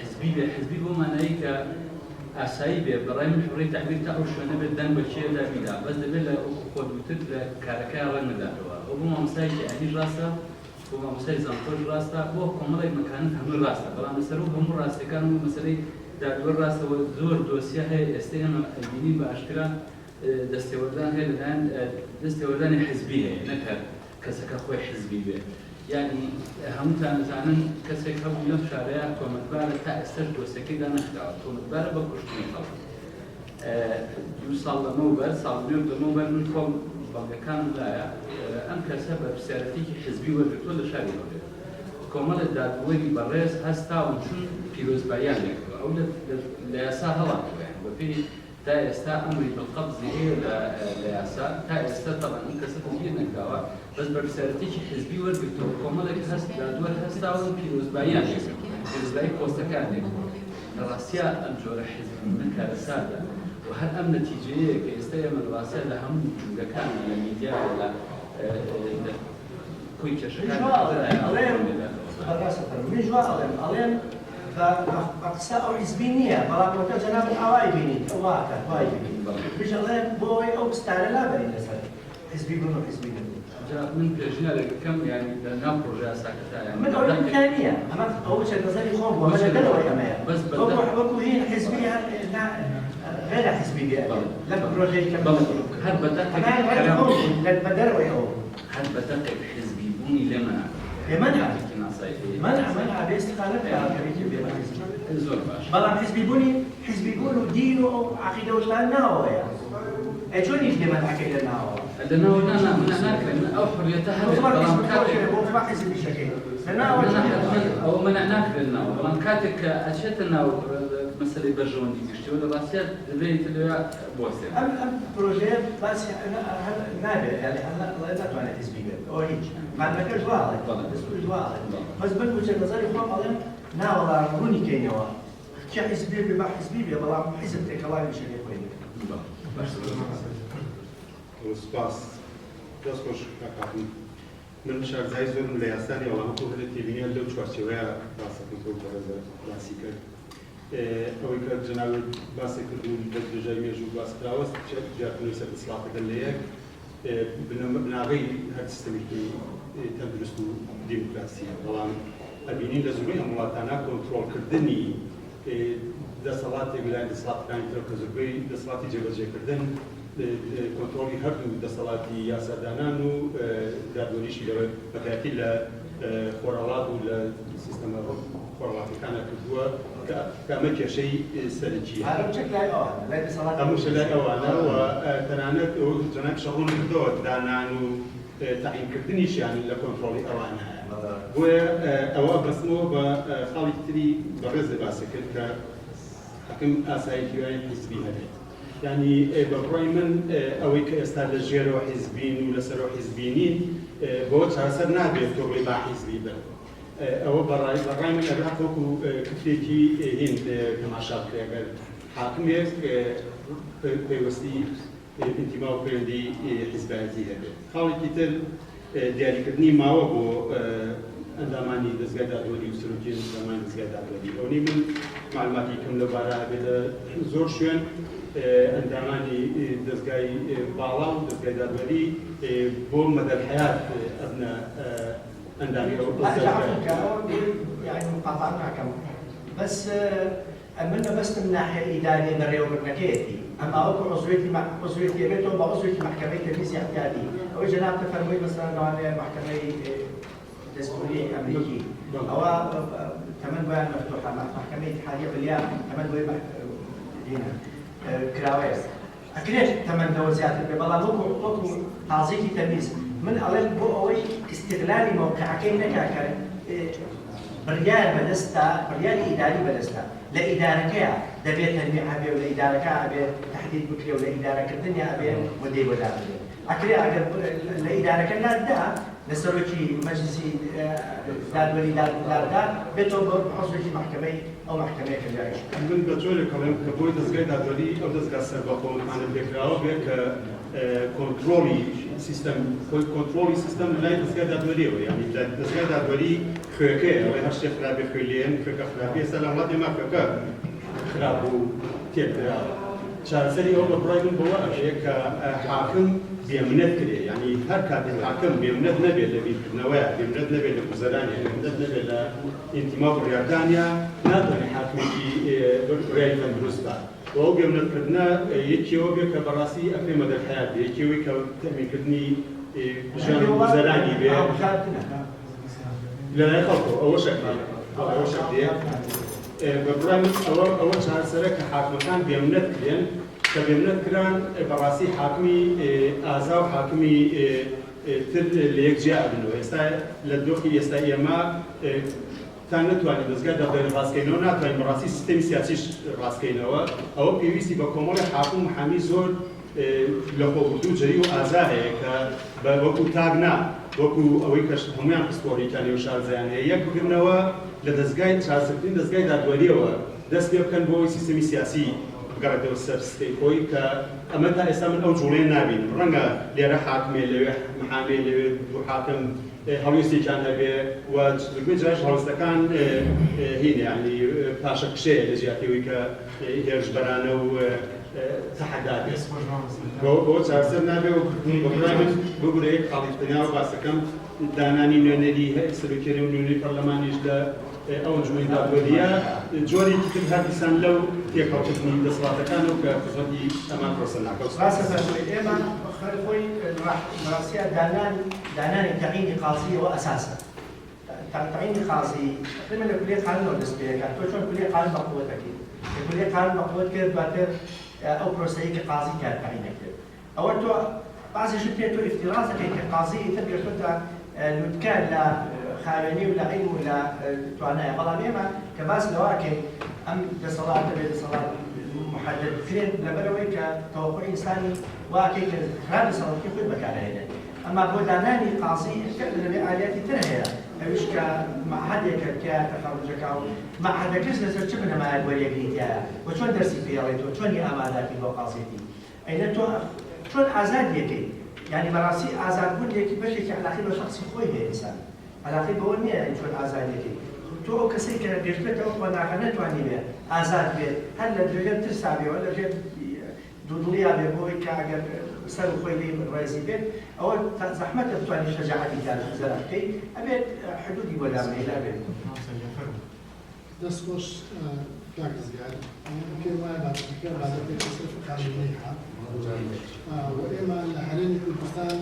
حزبي بما نايك أسايب براي من حرية تعبير تأوش ونبدأ بالشيء ده بيدا بس دبلا قد وتدرى كاركا رن داروا وبما مصيء أعنيش راسه وبما مصيء زنطوش راسه وهم ملاي مكانتها من راسه بلا مسروه هم راسه كانوا مسألة دابور راسه وزور دوسيه هي استهم البنين بأشكال دستوردان هي الآن دستوردان حزبية نكر كسك أخوي حزبي به يعني هم تانزانن كسك هم يوم شارع كومتبار تأثر دوسكي ده نختار كومتبار بكشتني خلاص يوصل لموبر صار لموبر من كم بقى كان لا أم كسبب سيرتي حزبي وبكل شارع كمال الدادوری بررس هستا و چون پیروز بیان نکرد. أو لياسا هلا يعني وفي تا استا أمري بالقبض هي لياسا تا استا طبعا إنك ستجيب نكداوا بس برسالتي حزبي ورقته كمال هست دادور هستا و پیروز بیان نکرد. پیروز بیان کوستکان نکرد. راسيا الجور حزب من كارسادة وهل أم نتيجة كيستيم الراسيا لهم كان على الميديا ولا كويتش من جوا ألين فأقصاء حزبينية بلا كوتا جناب الحواي بيني واقع واي بيني بيج ألين بوي أو ستار لا بين مثلا حزبي بنو حزبي بنو من بيجنا كم يعني نام بروجا ساكتا يعني من أول إمكانية أما أول شيء نظري خوف وما ندروا كمان بس بكو هي حزبية غير حزبية لا بروجا كمان هل بدأت هل بدأت الحزبي بني لمنع منع باستقالتها كريم زور باش بلام حزبي بونو دينه او عقيده ولا ناو يعني شلون يجي من عقيده ناو لانه انا من او حريتها بلام كاتك هو حزب بشكل او منعناك للناو بلام كاتك اشيت الناو مسألة برجون دي تشتي ولا راسيات بيت اللي بوسه ام بروجيت بس انا نابع يعني انا لا تبع حزبيه او هيك ما نكرش واضح بس واضح بس بنقول نظري فهم عليهم نا والله روني كينوا كي حزبيه بما حزبيه بلا حزب تكلام شيء كويس سپاس دەست خۆش کاکاتم من شارزای زۆرم لە یاسانی وەڵامەکە لە تێبینیە لەو چوارچێوەیە باسەکەم کە بەڕێزە باسی کرد ئەوەی کە جەنابێت باسی کردوون لە درێژای مێژوو باسکراوە جیاکردنەوەی سەر ئیسلاحەکە لە یەک بناغەی هەر سیستەمێکی تەندروست و دیموکراسیە بەڵام ئەبینین لە زۆربەی ئەم وڵاتانە کۆنتڕۆڵکردنی دەسەڵاتێک لای دەسەڵاتەکانی تر کە زۆربەی دەسەڵاتی جێبەجێکردن کنترۆلی هەردوو دەسەڵاتی یاسادانان و دادوەریشی لەوە بەکاتی لە خۆرهەڵات و لە سیستەمە خۆرهەڵاتەکانە کردووە کە ئەمە کێشەی سەرنجیە هەمووشە لای ئەوانە و تەنانەت جەناب شەڕۆن کردەوە دانان و تعیینکردنیشیان لە کۆنترۆڵی ئەوانە بۆیە ئەوە بەسمەوە بە خاڵی تری بەڕێزە باسی کرد کە حەکم ئاساییتیوانی حیزبی هەبێت يعني بڕای من ئەوەی کە ئێستا لە ژێرەوە حیزبین و لەسەرەوە حیزبینین بۆ چارەسەر نابێت تۆڕی با حیزبی بن ئەوە بەڕای من ئەبێت وەکو کتێکی هین تەماشا بکرێ ئەگەر حاکمێک پێوەستی ئینتیما و پەیوەندی حیزبایەتی هەبێت خاڵێکی تر دیاریکردنی ماوە بۆ ئەندامانی دەستگای دادوەری و سەرۆکی ئەندامانی دەستگای دادوەری ئەوەی من معلوماتی کەم لەبارە هەبێت لە زۆر شوێن ئەندامانی دەستگای باڵا و دەستگای دادوەری بۆ مەدەرحەیات ئەبنە ئەندامی ئەو يعني مقاطعة معكم بس من بس من ناحية إدارية بريوبرنكيتي أما أكو عضويتي بيتو بعضويتي محكمة تمييز اعتيادي أو جناب تفرمي مثلا على محكمة دستورية أمريكي أو ثمن بيان مفتوحة محكمة اتحادية باليام ثمن بيان هنا كراويس أكيد ثمن دو زيادة ببلا وكو تعزيتي تمييز من أول بو أوي استغلال موقعكين نكاكا بريال بدستا بريال إداري بدستا لإداركها دبي تنمية أبي ولا إداركها أبي تحديد بكري ولا إدارك الدنيا أبي ودي ولا أبي أكيد أجر لإدارك لا دا نسروي مجلسي دار ولي دار بيتو بحصلي محكمة أو محكمة كجايش. من بتقول كلام كبوي دزجاي دادولي أو دزجاي سباقون عن الفكرة بك كنترولي سيستم لا دزجاي دادولي يعني دزجاي دادولي خيكة أو هالشيء خرابي خيلين خيكة خرابي سلامات ما خيكة خرابو تيبرا شارسري أو برايم بوا أشياء كحاكم بيمنت كده يعني هر كاتب الحاكم بيمنت نبي اللي بينواع بيمنت نبي اللي بوزراني بيمنت نبي الانتماء بريطانيا نادر حاكم في رئيس الدروستا وهو بيمنت كدنا يكيو بك براسي أفهم مدى الحياة يكيو كتأمين كدني بجانب بوزراني بي لا يخلطوا أول شكل ببرايم أول شهر سرك حاكم كان بيمنت كلين كبيمنت كران براسي حاكمي آزاو حاكمي تل ليك جاء منه يستا للدوخي يستا إيما تانتواني دزگاه دبیر راسکینو ناتواني براسي سيستم سياسي راسکینو أو بيويسي بكمال حاكم محامي زور لخوردو جري وآزاه كبوكو تاغنا وكو أويكش هميان بسپوري كاني وشار زيانه يك بگرنوا لدزگاه شارسبتين دزگاه دادواليو دست بيبكن بوي سيستم سياسي قرأت السرستي كوي كأمتى إسلام أو جولين نابين رنجا ليرا حاكمي ليه محامي ليه حاكم هاويستي كان أبي وتقول جاش هاوستا كان هنا يعني باشا كشيء لجياتي ويكا هيرج برانا و تحداد بو شارسر نابي وبرامج بقول إيه خالد بنيا وباسكم داناني نوني سلوكيري ونوني برلمانيش لا أو جمهورية دولية جوري كتب هذه سنة لو تيكو تبني دسوات كانوا كفزودي أمام فرصنا. راسا إما خلفوي راح مراسية دانان تعيين قاضي وأساسا. تعيين قاضي لما كلية قانون ولا سبيكا توشون كلية قانون مقبول أكيد. كلية قانون مقبول كده باتر أو بروسيك قاضي كان تعيين كده. أول تو بعض الشيء تو افتراض كقاضي تبي تحط المتكال لا خاوێنی ولا علم ولا توانایە بەڵام ئێمە کە باس لەواکەین ئەم دەسەڵات دەبێت دەسەڵات محدد بکرێن لەبەرەوەی کە تەوەقوعی ئینسانی واکەی کە خراب دەسەڵاتی خۆی بەکارهێنێت ئەما بۆ دانانی قازی لەبێ ئالەتی تر هەیە ئەویش کە معهدێکە تیا تەخەڕجەکە و معهدەکەس لەسەر چ بنەمایە وەریەگریتیایە و چۆن دەرسی پێڵێتەوە چۆنی ئاماداتی بۆ قازێتی ئەینە تۆ چۆن ئازاد یەکەی يعني مراسي آزاد بون يكي بشكل علاقي بشخصي خوي هي إنسان علاقي بوني يعني شو آزاد يكي تو كسي كان بيرتبط أو ناقنة تواني به آزاد به هل الرجال ترسابي ولا الرجال دودوليا به هو كأجر سر خوي لي رئيسي به أو زحمة تواني شجاعتي كان زرقتي أبي حدودي ولا من إلى به دەستخۆش کاکزگار پێم وایە بابەتێک صرف قانونیها و ئێمە لە هەرێمی کوردستان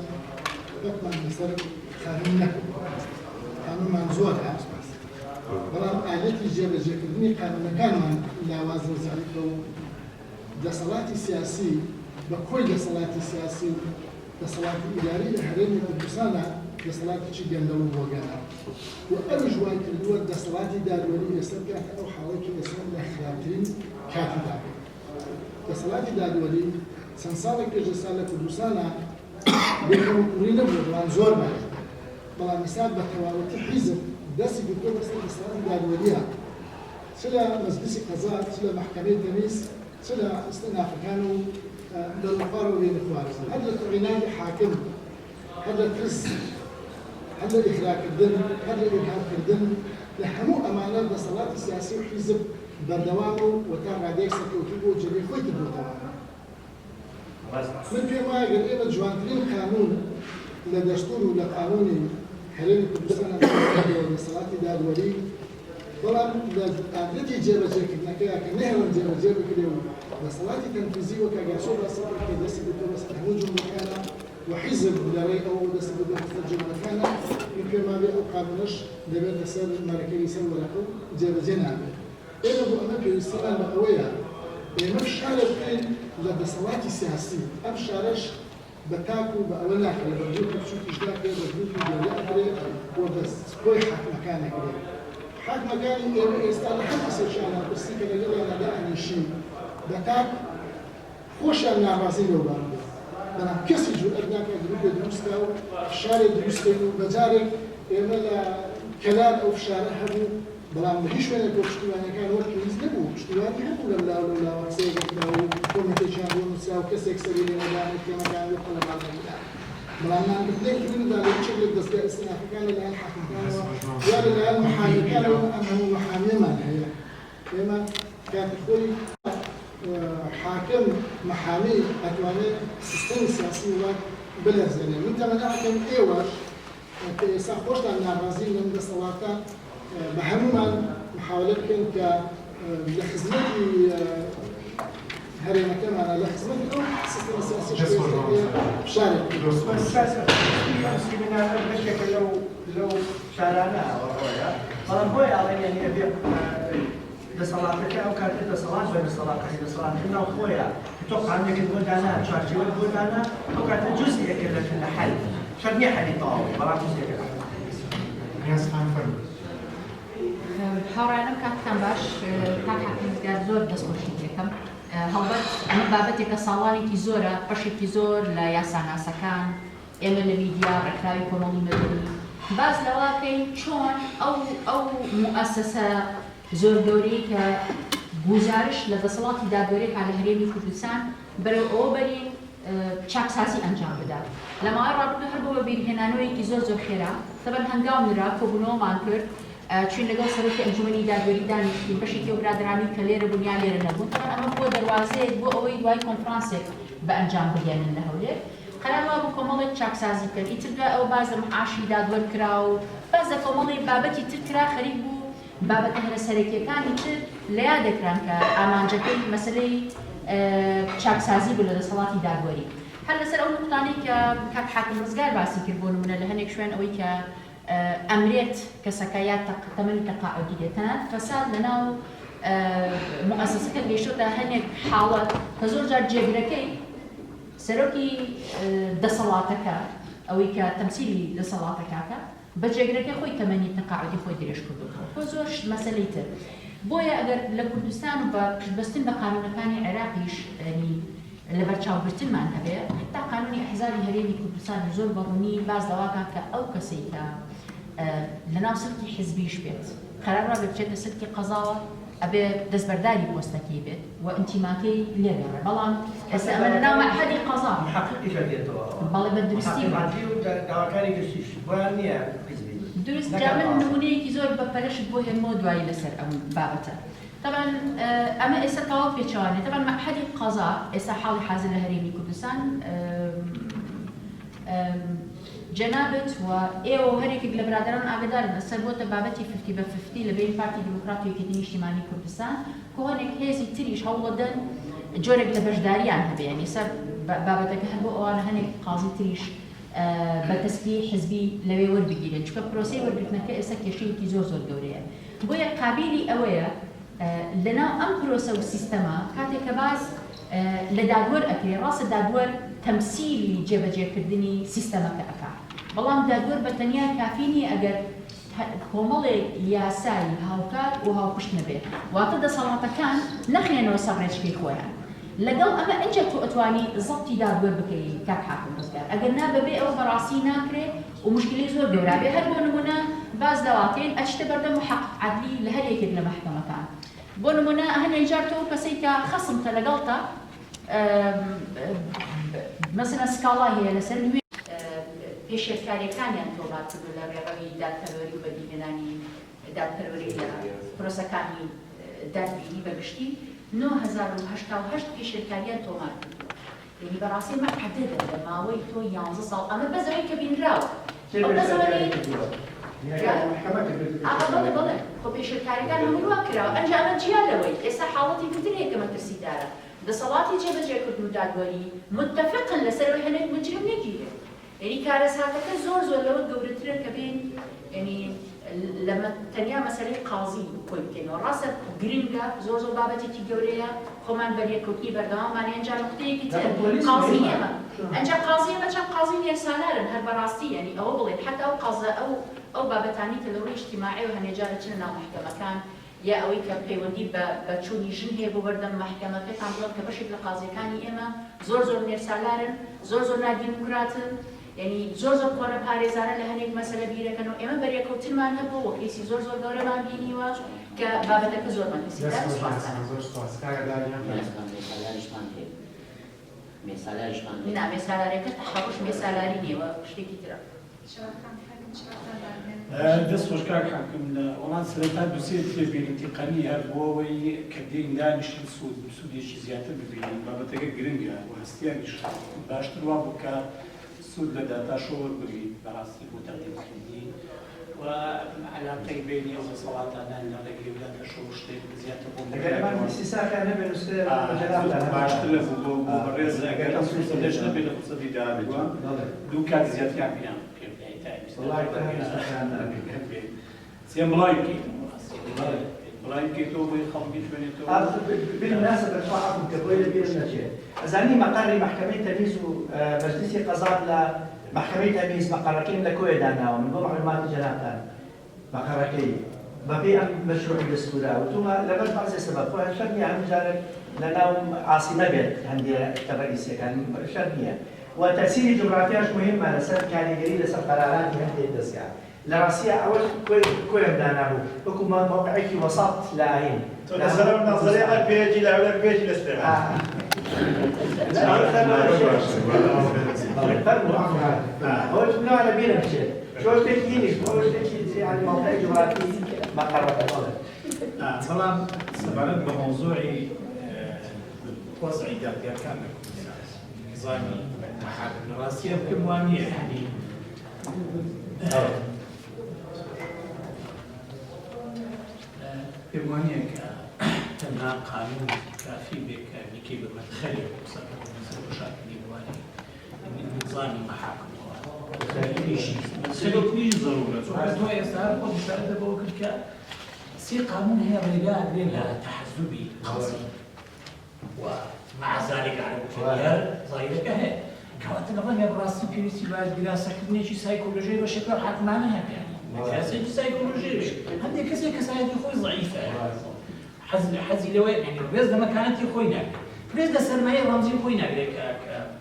دەتمان لەسەر قانون نەکرد قانونمان زۆرە بەڵام ئالەتی جێبەجێکردنی قانونەکانمان لاواز وەزارەتەوە و دەسەڵاتی سیاسی بە کۆی دەسەڵاتی سیاسی و دەسەڵاتی ئیداری لە هەرێمی کوردستانە دەسەڵاتێکی گەندەڵ و بۆگەنە و ئەویش وای کردووە دەسەڵاتی دادوەری ئێستا کاتە ئەو حاڵەیەکی ئێستا لە خراپترین کاتیدا دەسەڵاتی دادوەری چەند ساڵێک پێش ئێستا لە کوردستانە بێکەوتوڕی نەبووە بەڵام زۆر باش بەڵام ئێستا بە تەواوەتی حیزب دەستی گرتووە بەسەر دەسەڵاتی دادوەریە چ لە مەجلیسی قەزا چ لە محکەمەی تەمیز چ لە ئیستینافەکان و دەرەخوار و وێنەخوارەوە هەر لە تەعیناتی حاکم هەر لە ترس هەر لە ئیخراکردن هەر لە ئیرهابکردن لە هەموو ئەمانە دەسەڵاتی سیاسی و حیزب بەردەوام و تا ڕادەیەک سەرکەوتوو بۆ جێگەی خۆی کردوتەوە من پێم وایە گەر ئێمە جوانترین قانون لە دەستور و لە قانونی هەرێمی کوردستان دەسەڵاتی دادوەری بەڵام ئاگرەتی جێبەجێکردنەکەیە کە نەهێڵن جێبەجێ بکرێ و دەسەڵاتی تەنفیزی وەک ئەگەرسۆ باسی کە دەستی بێتەوە بەسەر هەموو جملەکانە وحیزب لەڕێی ئەوە دەستی بێتەوە بەسەر جملەکانە پێما بێ ئەو قانونەش دەبێت لەسەر مەرەکەی سەر وەرەقە و جێبەجێ نابێت. ئێمە بۆ ئەمە پێویستیمان بە ئەوەیە ئێمە شارە بکەین لە دەسەڵاتی سیاسی ئەم شارەش بە تاک و بە ئەوە ناکرێت بە گروپی بچووکیشدا کرێت بە گروپی گەورە ئەکرێت و بە کۆی حاکمەکانەکرێت. حاکمەکانی ئێمە ئێستا لە هەر کەسێکیانە پرسی کە لەگەڵیانەدا ئەنیشین بە تاک خۆشیان ناڕازی لەو بارەدا بەڵام کەسی جورئەت ناکات گروپێ دروستکە و شارێ دروستکەین و بەجارێک ئێمە لە کەلان ئەو شارە هەبوو بەڵام بە هیچ وێنێک بۆ پشتیوانیەکان وەک پێویست نەبوو پشتیوانی هەبوو لەم لاو لەو لاوە قسەیەکدا و کۆمیتێکیان بۆ نووسرا و کەسێک سەری لێنەدانێت تێمەکان وەک قەلەمانەکەدا بەڵام نانگرتنێک دووردا لە چێک دەستگای ئیسلاحەکان لەلایەن حاکمەکانەوە یا لەلایەن محامیەکانەوە ئەم هەموو محامیەمان هەیە ئێمە کاتی خۆی حاکم محامی ئەتوانێت سیستەمی سیاسی وڵات بلەرزێنێ من تەمەناکەم ئێوەش کە ئێستا خۆشتان ناڕازی لەم دەسەڵاتە بە هەمومان محاولە بکەین کە لە خزمەتی هەرێمەکەمانە لە خزمەتی ئەو سیستەمی سیاسی شارێک بەشێکە لەو شارانە ئەوەیە بەڵام بۆی ئاڵێنیانی ئەبێ دەسەڵاتەکە ئەو کاتێ دەسەڵات بە دەسەڵاتەکەی دەسەڵاتی ناو خۆیە تۆ قانونێکت بۆ دانا چوارچێوەت بۆ دانا ئەو کاتە جزئیەکە لە حەل شەرط نییە حەلی تەواوی بەڵام جزئیەکە لە حەل. نیازخان فەرموو. هاوڕێنم کاتتان باش کات حاکمزگار زۆر دەستخۆشی یەکەم هەڵبەت ئەمە بابەتێکە ساڵانێکی زۆرە بەشێکی زۆر لە یاساناسەکان ئێمە لە میدیا ڕێکخراوی کۆمەڵی مەدەنی باز لەواکەین چۆن ئەو موئەسسە زۆر گەورەی کە گوزارش لە دەسەڵاتی دادوەریەکان لە هەرێمی کوردستان بەرەو ئەوە بەرین چاکسازی ئەنجام بدات. لە ماوەی ڕابردوو هەر بۆ بە بیرهێنانەوەیەکی زۆر خێرا تەبەن هەنگاومرا کۆبوونەوەمان کرد چون لەگەڵ سەرۆکی ئەنجومەنی دادوەری دانیشتین بەشێکی ئەو برادرانی کە لێرە بوونیان لێرە نەبوون ئەمە بۆ دەواازەیەک بۆ ئەوەی دوای کۆنفرانسێک بە ئەنجام بگەێنن لە هەولێر قەراروا بوو کۆمەڵێک چاکسازی کرد ئیتر دوای ئەو باز معاشی دادوەر کرا و باز لە کۆمەڵی بابەتی تر کرا خەریک بوو بابەتە هەرە سەرەکیەکانی تر لە یاد دەکران کە ئامانجەکەی مەسلەی چاکسازی بوو لە دەسەڵاتی دادوەری هەر لەسەر ئەو نقطانەی کە کاک حاکمزگار باسی کرد بۆ نمونە لە هەنێک شوێن ئەوەی کە ئەمرێت کەسەکە یا تەمەنی تەقاعودی دێتەنات فەساد لەناو مؤسسەکە گەیشتۆتە هەنێک حاڵەت کە زۆر جار جێگرەکەی سەرۆکی دەسەڵاتەکە ئەوەی کە تەمسیلی دەسەڵاتەکەکە بە جێگرەکەی خۆی تەمەنی تەقاعودی خۆی درێژ کردوتەوە بۆ زۆر مەسەلەی تر بۆیە ئەگەر لە کوردستان و بە پشتبەستن بە قانونەکانی عێراقیش لە بەرچاوگرتنمان هەبێ تا قانونی ئەحزابی هەرێمی کوردستان زۆر بەڕوونی باز دەواکە کە ئەو کەسەی کە لەناو سلکی حزبیش بێت قەرارا بچێتە سلکی قەزاوە ئەبێ دەستبەرداری پۆستەکەی بێت و ئینتیماکەی لێگەڕێ بەڵام ئێستا ئەمە لەناو مەعهەدی قەزا محققیشە دێتەوە بەڵێ بە درستی و داواکاری گشتیش بۆیان نییە حزبی درست جا من نمونەیەکی زۆر بەپەرشت بۆ هێنمەوە دوایی لەسەر ئەم بابەتە طبعا ئەمە ئێستا تەواو پێچوانێت طبعا مەعهەدی قەزا ئێستا حاڵی حازر لە هەرێمی کوردستان جەنابەت و ئێوە هەرێکێک لە برادران ئاگادارن لەسەر بۆتە بابەتی 50/50 لە بین پارتی دیموکراتی و یەکێتی نیشتیمانی کوردستان کە هەنێک هێزی تریش هەوڵەدەن جۆرێک لە بەشداریان هەبێ یعنی سەر بابەتەکە هەر بۆ ئەوانە هەنێک قازی تریش بە تەسبی حزبی لەوێ وەربگیرن چونکە پرۆسەی وەرگرتنەکە ئێستا کێشەیەکی زۆر گەورەیە بۆیە قابیلی ئەوەیە لەناو ئەم پرۆسە و سیستەمە کاتێک کە باز لە دادوەر ئەکرێ ڕاستە دادوەر تەمسیلی جێبەجێکردنی سیستەمەکە ئەکات بەڵام دادوەر بە تەنیا کافینی ئەگەر کۆمەڵێک یاسایی هاوکات و هاوپشت نەبێت واتە دەسەڵاتەکان نەخێنەوە سەر ڕێچکەی خۆیان لەگەڵ ئەمە ئەنجە تۆ ئەتوانی زەبتی دادوەر بکەی کاک حاکمزگار ئەگەر نا بەبێ ئەوە بەڕاستی ناکرێت و مشکلی زۆر گەورە بێ هەر بۆ نمونە باز دەواکەین ئەچتە بەردەم محقق عەدلی لە هەر یەکێک لە مەحکەمەکان بۆ نمونە هەندێک جار تۆ کەسێک کە خەسمتە لەگەڵتە مەسەلەن سکاڵای هەیە لەسەر نوێ پێشێرکاریەکانیان تۆڵات کردو لە ڕێڕەوی دادپەروەری و بەدیهێنانی دادپەروەری لە پرۆسەکانی دادبینی بەگشتی 9088 پێشێرکاریان تۆمار کردووە یعنی بەڕاستی مەحدودە لە ماوەی تۆ 11 ساڵ ئەمە بەزەوەی کە بینراوە بڵێ بڵێ خۆ پێشکاریەکان هەموو وا کراوە ئەنج ئەمە جیا لەوەی ئێستا حاڵەتی تر هەیە کە مەترسیدارە دەسەڵاتی جێبەجێکردن و دادوەری متفقن لەسەرەوەی هەنێک مجرم نەگیرێت یعنی کارەساتەکە زۆر لەوە گەورەترن کە بین ینی لەمە تەنیا مەسەلەی قازی کۆی بکەینەوە ڕاستە گرنگە زۆر بابەتێکی گەورەیە خۆمان بەریەکەوتنی بەردەوامانە ئەنجا نقطەیەکی تر قازی ئێمە ئەنجا قازی ئێمە چەند قازی نێرسانارن هەر بەڕاستی ینی ئەوە بڵێت حتا ئەو قازە ئەو بابەتانی کە لەوەی اجتیماعی و هەنێجارە چنە ناو محکەمەکان یا ئەوەی کە پەیوەندی بە چوونی ژن هەیە بۆ بەردەم محکەمەکەتان بڵێن کە بەشێک لە قازیەکانی ئێمە زۆر نێرسالارن زۆر نادیموکراتن یعنی زۆر کۆنە پارێزانە لە هەنێک مەسەلە بیرەکەنەوە ئێمە بەریەکەوتنمان هەبوو وە کەیسی زۆر گەورەمان بینیوە کە بابەتەکە زۆر مەترسیدار مێسالارەکە تەحەوش مێسالاری نییە شتێکی ترە دەست خۆشکار حاکم لە وڵات سەرەتا دووسێت لێبێنی تیقەنی هەر بۆەوەی کە دێن دانیشتن سوودێکی زیاتر ببینین بابەتەکە گرنگە و هەستیانیش باشتر وا بوو کە سود لە داتاشۆ وەربگریت بەڕاستی بۆ تەقدیمکردنی و علاقەی بینی ئەو دەسەڵاتانان لەڕێگەی داتاشۆ شتێک زیاتر بۆ باشتر لە بۆ بەڕێز ئەگەر ئەم سوودەش نەبێت لە قسەدی دابێتوە دوو کات زیاتریان بیان سيم لايكي لايكي تو بيخليك بنيتو بالمناسبة صاحبكم كبويل بيرنجي أزاني مقر محكمة تمييز مجلس قضاء لمحكمة تمييز مقركين لكوي دانا ومن ضمن معلومات جنابان مقركي بقي مشروع دستورا وتوما لبس بعض السبب فشرني عن جانب لنا عاصمة بيت عندي كرئيسية كان شرنية وتأثير الجغرافيا مهمة لسبب كاريجري لسبب قرارات هذه الدزقة لراسية أول كل مدانه حكومة موقعك وسط لاهين. نظرا نظرية بيجي لعبة بيجي الاستعمال. هو شنو على بينا بشيء. شو تكيني شو تكيني يعني موقع جغرافي ما قربت الأول. سلام سبارك بموضوعي وضعي دافع كامل. نظامي محاكم راسية بكموانية يعني. بموانية تنها قانون كافي بك بكي بمدخلي وصفحة ديواني نظام محاكم سبب نيجي ضرورة وحتى هو يستعرض بشهادة بوكل سي قانون هي رجال لها تحزبي قاسي ومع ذلك على مفيدير ظاهرة كهي كوات نظام براسي بيرسي بعد دراسة كنيشي سايكولوجي بشكل حق معناها يعني دراسة سايكولوجي هذه كسائد خوي ضعيفة حزي لو يعني بس لما كانت خوينا بس ده سرماية رمزي خوينا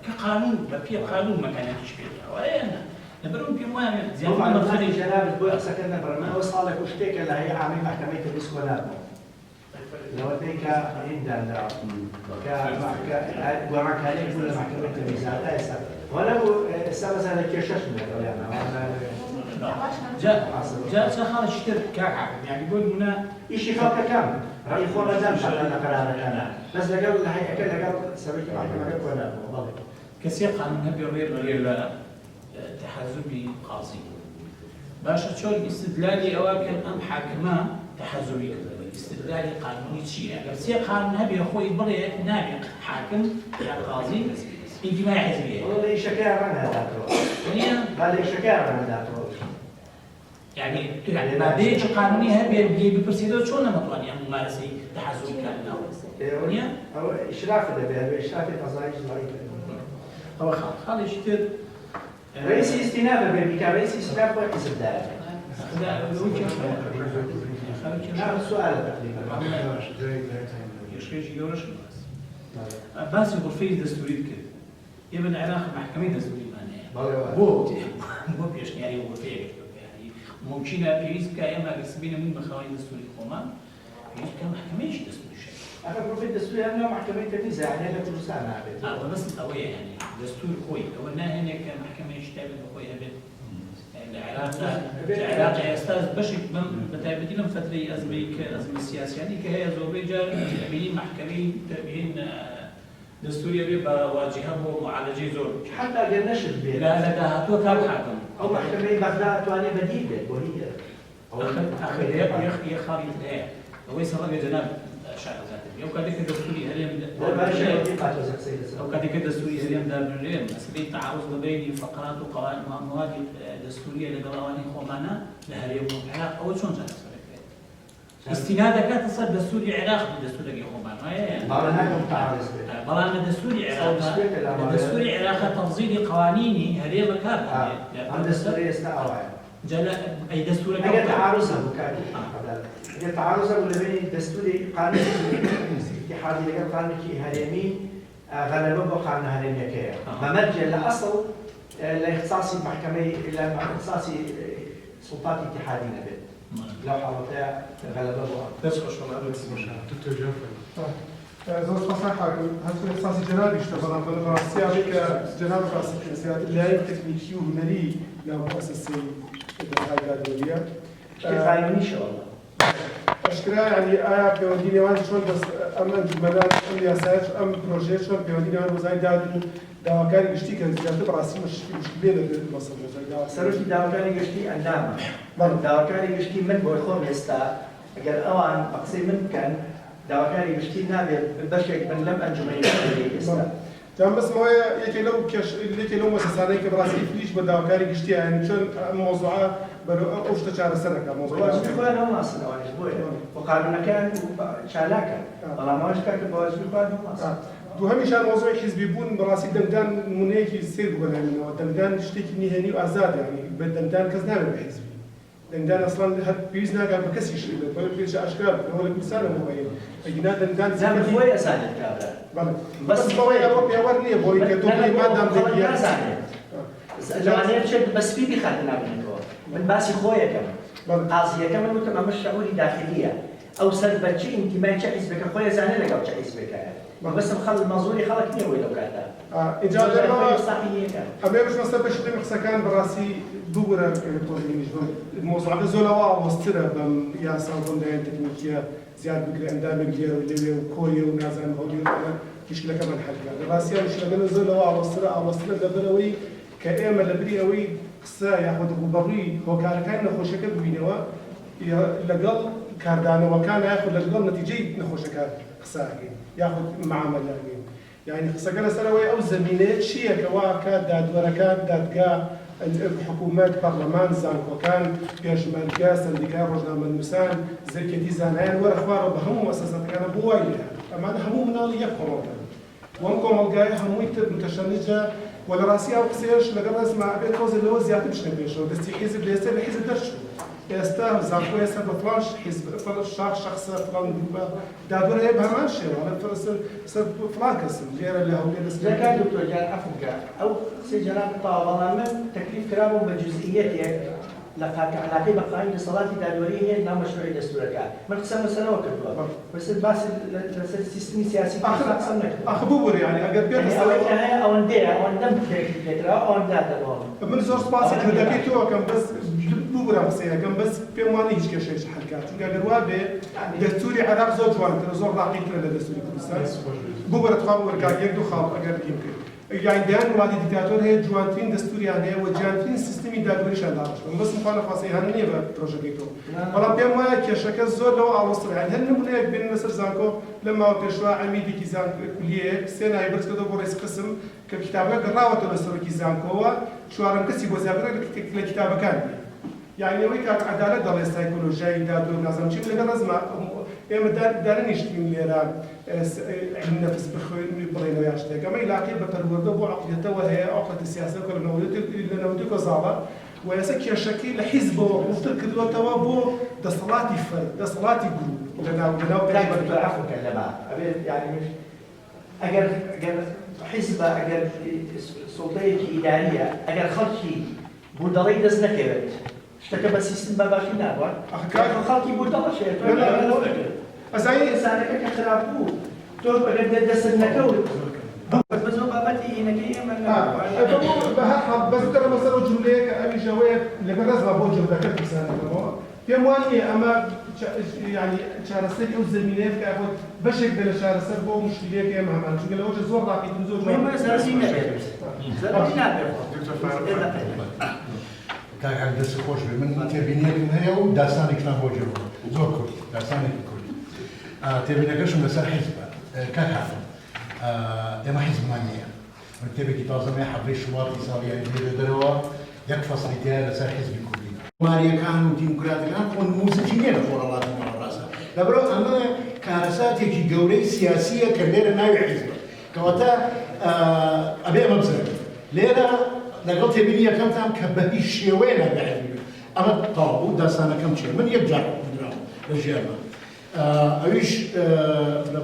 كقانون بفي قانون ما كانت تشبيه وأنا نبرون بيوان زيادة ما بخلي جناب بوي سكننا برما وصالك وشتيك اللي هي عامل محكمة الإسكولات لو تيك عند ومعك عليك ولا محكمة الميزان لا يسأل ولو سبب هذا كشش من جاء خارج اشترك كعب يعني يقول هنا شيء خاطر كم رأي خونا دم شغلنا قرار أنا بس لقوا اللي هي أكل لقوا سويت محكمة ولا والله كثير قانون هبي غير تحزبي قاضي باشا شو الاستدلالي أواكن أم حاكمة تحزبي استدلالي قانوني شيء أجر سي قانون هبي أخوي بريء نابق حاكم يا قاضي اجتماعي حزبية والله شكاية عن هذا هذا شكاية عن هذا يعني ما بيجي قانوني هبي ببرسيدو شو نمطواني أم ممارسة تحزبي كان أو إشراف ده إشراف القضايا ضعيف هو خالي يشتر رئيس استنابة بأمريكا رئيس استنابة وحزب دار نعم السؤال تقريبا يشكيش يورش بس غرفة دستورية كده يبقى العراق محكمة دستورية معناها هو بيشكي يعني غرفة يعني ممكن بيجي كأيما رسمينا من مخاوين دستوري القومان بيجي كمحكمة إيش دستوري شيء أنا غرفة دستورية أنا محكمة تنزع يعني أنا كل سنة عبد بس القوية يعني دستور قوي قلنا هنا كمحكمة يشتغل بقوية بيت العراق يا أستاذ بشك بتعبدي لهم فترة أزمة سياسية يعني كهي زوبيجا تأمين محكمة تأمين دستوري بي بواجهه ومعالجه زور حتى اگر نشد بێت لا لا داهاتوە تا حاکم ئەو محکمەی بەغدا توانێت بەدیل بێت بۆ هیچ يا خالد ايه هو يسمى جناب شاهزاد او كذا دستوري هرم او كذا دستوري هرم دار الريم اسبي التعارض ما بين فقرات وقوانين ومواد دستوريه لقوانين خمانه لهرم وبحق او شلون جات استنادك تصل دستوري عراق دستوري خمانه بلان دستوري عراق دستوري عراق تنظيم قوانيني هرم كان دستوري استعاره جل اي دستور اگر تعارضها بكاتي اگر تعارضها ولا بين دستوري قانون اتحادي لقى قانون هرمي غلبه بقانون هرمي كيا ممرجع لاصل لاختصاصي محكمه الى اختصاصي سلطات اتحاديه نبت لو حاولتها غلبه بس خوش من قبل تسمع دكتور جعفر زوج خاصة حاكم هذا اختصاصي جنابي اشتغل على الرئاسية هذيك جناب رئاسة السيادة لا تكنيكي وهنري لا مؤسسة الهيئة الدولية كيف عايزين ان شاء الله اشكرا يعني آية بيوديني وان شلون بس أم جملات أم ياسات أم بروجيت شلون بيوديني وان وزاي دادو داوكاري قشتي كان زيادة براسي مش بين المصر سروشي داوكاري قشتي أندام داوكاري قشتي من بوي خور يستا اگر اوان اقصي من كان داوكاري قشتي نابي بشك من لم انجمعي يستا تمام بس ما يجي لو كش اللي لو مسألة كبراسي فليش بداوكاري قشتي يعني شلون موضوعه برو أوش تشار السنة كموضوع. واجب خوان هم أصلا واجب بوي وقانون كان شالاكا والله ما وش كان واجب خوان هم أصلا. دوهم يشان موضوع حزب يبون براسي دندان منيك يصير بقول يعني دندان يشتكي نهني وأزاد يعني بدندان كذا بحزب. دندان أصلا هاد بيزنا قال بكسي شيء بيش أشكال هو الإنسان مبين. أجناد دندان. زمان بوي أساني كابلا. بس بوي أوروبي أورني بوي كتوبي ما دام ذكية. جوانير شد بس في بيخدنا منه. من باسي خويا كمان قاضية كمان ممكن مش شعوري داخلية أو سلبتشي انتماء حزبك خويا زاني لك أو حزبك بس مخل المنظوري خلق نية ويلو كاتا إجازة ما صحية كان أبي مش مثلا باش تدم خسكان براسي دورة إلكترونية الموضوع هذا زلوا وسترة بم يا سالفون داين تكنيكية زياد بقري عندنا بقري وليبي وكوريا ونازن هودي مشكلة كمان حلقة براسي مش لقينا زلوا وسترة دبروي كأيام اللي أوي قصة ياخذ ببري هو كان نخوشك بينوا لقل كاردانه وكان ياخذ لقل نتيجة نخوشك قصة ياخذ معاملة يعني قصة قال سنوي أو زميلات شيء كواكا داد وركان داد حكومات برلمان زانكو كان بيشمل كاس سنديكا رجل من نسان زي كتي زانان ورخوار بهم مؤسسات كان بوايلها أما هم منالي يفهمون وانكم الجاي هم متشنجة ولا راسي أو قصيش لقرا اسمع بيت كوز اللي هو زيادة مش نبيشه بس حزب ليس حزب درشو يستاهل زعفو يسر بفلانش حزب فلان شخص فلان جروبا دادور هي بهمان شيء ولا فلان فلان قسم غير اللي هو كده إذا كان دكتور جان عفوا أو سجنات طاولة من تكليف كلامهم بجزئيات لقاك علاقة بقائم لصلاة دادورية هي نام مشروعي دستورك من قسم سنة وكذا بس السيستم السياسي أخبور يعني أقدر بيت أو نديها أو ندم كذا أو ندادا من زور سباسي كذا كيتو كم بس بورا مسيا كم بس بيماني هيك كشيء حلقات قال روابي دستوري عراق زوج وان زور راقي كذا دستوري كردستان بورا تقام ورقا يقدو خاب أقدر يمكن يعني ديان وادي ديكتاتور هي جوانتين دستوري يعني وجوانتين سيستمي دادوري شادارش بس مخالف خاصي هنني بروجيكتو والله بيم ويا كشكل زور لو اوصل يعني هل نمونه بين مصر زانكو لما كشوا عميدي كي زان كليه سنه يبرز كده برئيس قسم ككتابه قراوه الاسر كي زانكو شو راه كسي وزاره الكتابه كان يعني ويك عداله دار السيكولوجي دادور نظام شي لقى لازم اما دارنيش من ليرا النفس بخوين بغينا ياشتي كما يلاقي بترورده بو عقليته وهي عقله السياسه كل نودك زابا ويسكي شكل حزب وفتك دو بو دصلاتي فرد دصلاتي جروب ولا عفوا كلمه يعني مش اگر حزب اگر سلطه اداريه اگر خلقي بودلي دز نكبت اشتكى بس سيستم باباكي نابا اخر خلقي بودل شيء أزاي إنسانك كخرابو تقول بدل دس النكول بس بابتي إنك من بها بس ترى مثلا جملة أبي جواب لبرز ما بوجه ذكرت سنة في موانية أما يعني چارەسەری ئەو زمینەیە بکە خۆت بەشێک دە لە چارەسەر بۆ مشکلەیەک ئێمە هەمان چونکە لەوەشە زۆر ڕاقیتن زۆر کاک دەست خۆش بێ من تێبینیەکم هەیە و داستانێکتان بۆ جێڕۆ زۆر کورت داستانێکی کورت تێبینەکەشم لەسەر حیزبە کاک حافظ ئێمە حیزبمان نییە من کتێبێکی تازەمەیە حەبرەی شوڵاتی ساڵی لێ دەرەوە یەک فەسڵی تایە لەسەر حیزبی کوردی ماریەکان و دیموکراتەکان خۆ نموزەکی نییە لە خۆرەڵاتی ناوەڕاستە لەبەرەوە ئەمە کارەساتێکی گەورەی سیاسیە کە لێرە ناوی حیزبە کەواتە ئەبێ ئەمە بزانێت لێرە لەگەڵ تێبینی یەکەمتان کە بە هیچ شێوەیە ناوی حیزبی ئەمە تاڵبوو داستانەکەم چییە من یەک جار حکومراوە لە ژیانمە ئەویش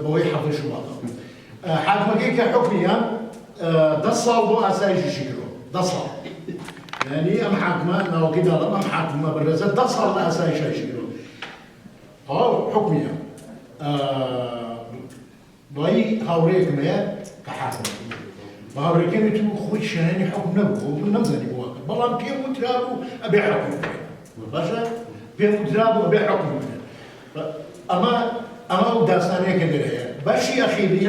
بەوەی حەبرەی شوڵاتە حاکمەکەی کە حکمیان 10 ساڵ بۆ ئاسایشی کرۆ 10 ساڵ يعني أم حاكمة لو كده أم حاكمة بالرزق ده صار لها أساس شيء كده حكمية ضي هاوريك ما كحاكم هاوريك ما تو خوش شاني حكم نبو ونمزني بواقع بلام كيف مترابو أبي حكم باشا كيف مترابو أبي حكم أما داستانية كده باشي أخيري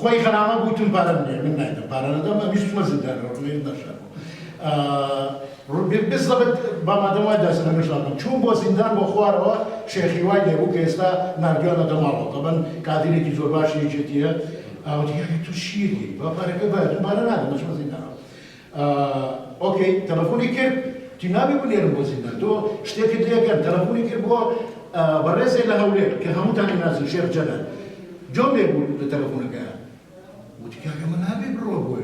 خوي خرامة بوتون بارني من نايدا بارنا ده ما بيشوف مزدان روين داشان بالضبط بما دم وايد داسنا مش لازم شو بو زندان بو خواروا شيخي وايد يبو كيستا نرجعنا دمارو طبعا قادري كي زور باشي جتيه او دي تو شيري بفرق بعد بارنا ده مش زندان اوكي تلفوني كيف تنابي بنير بو زندان تو اشتكي ليه كان تلفوني كيف بو برزي لهولير كهمو تاني نازل شيخ جلال جون يقول لتلفونك وتي كاكا من هابي بروبوي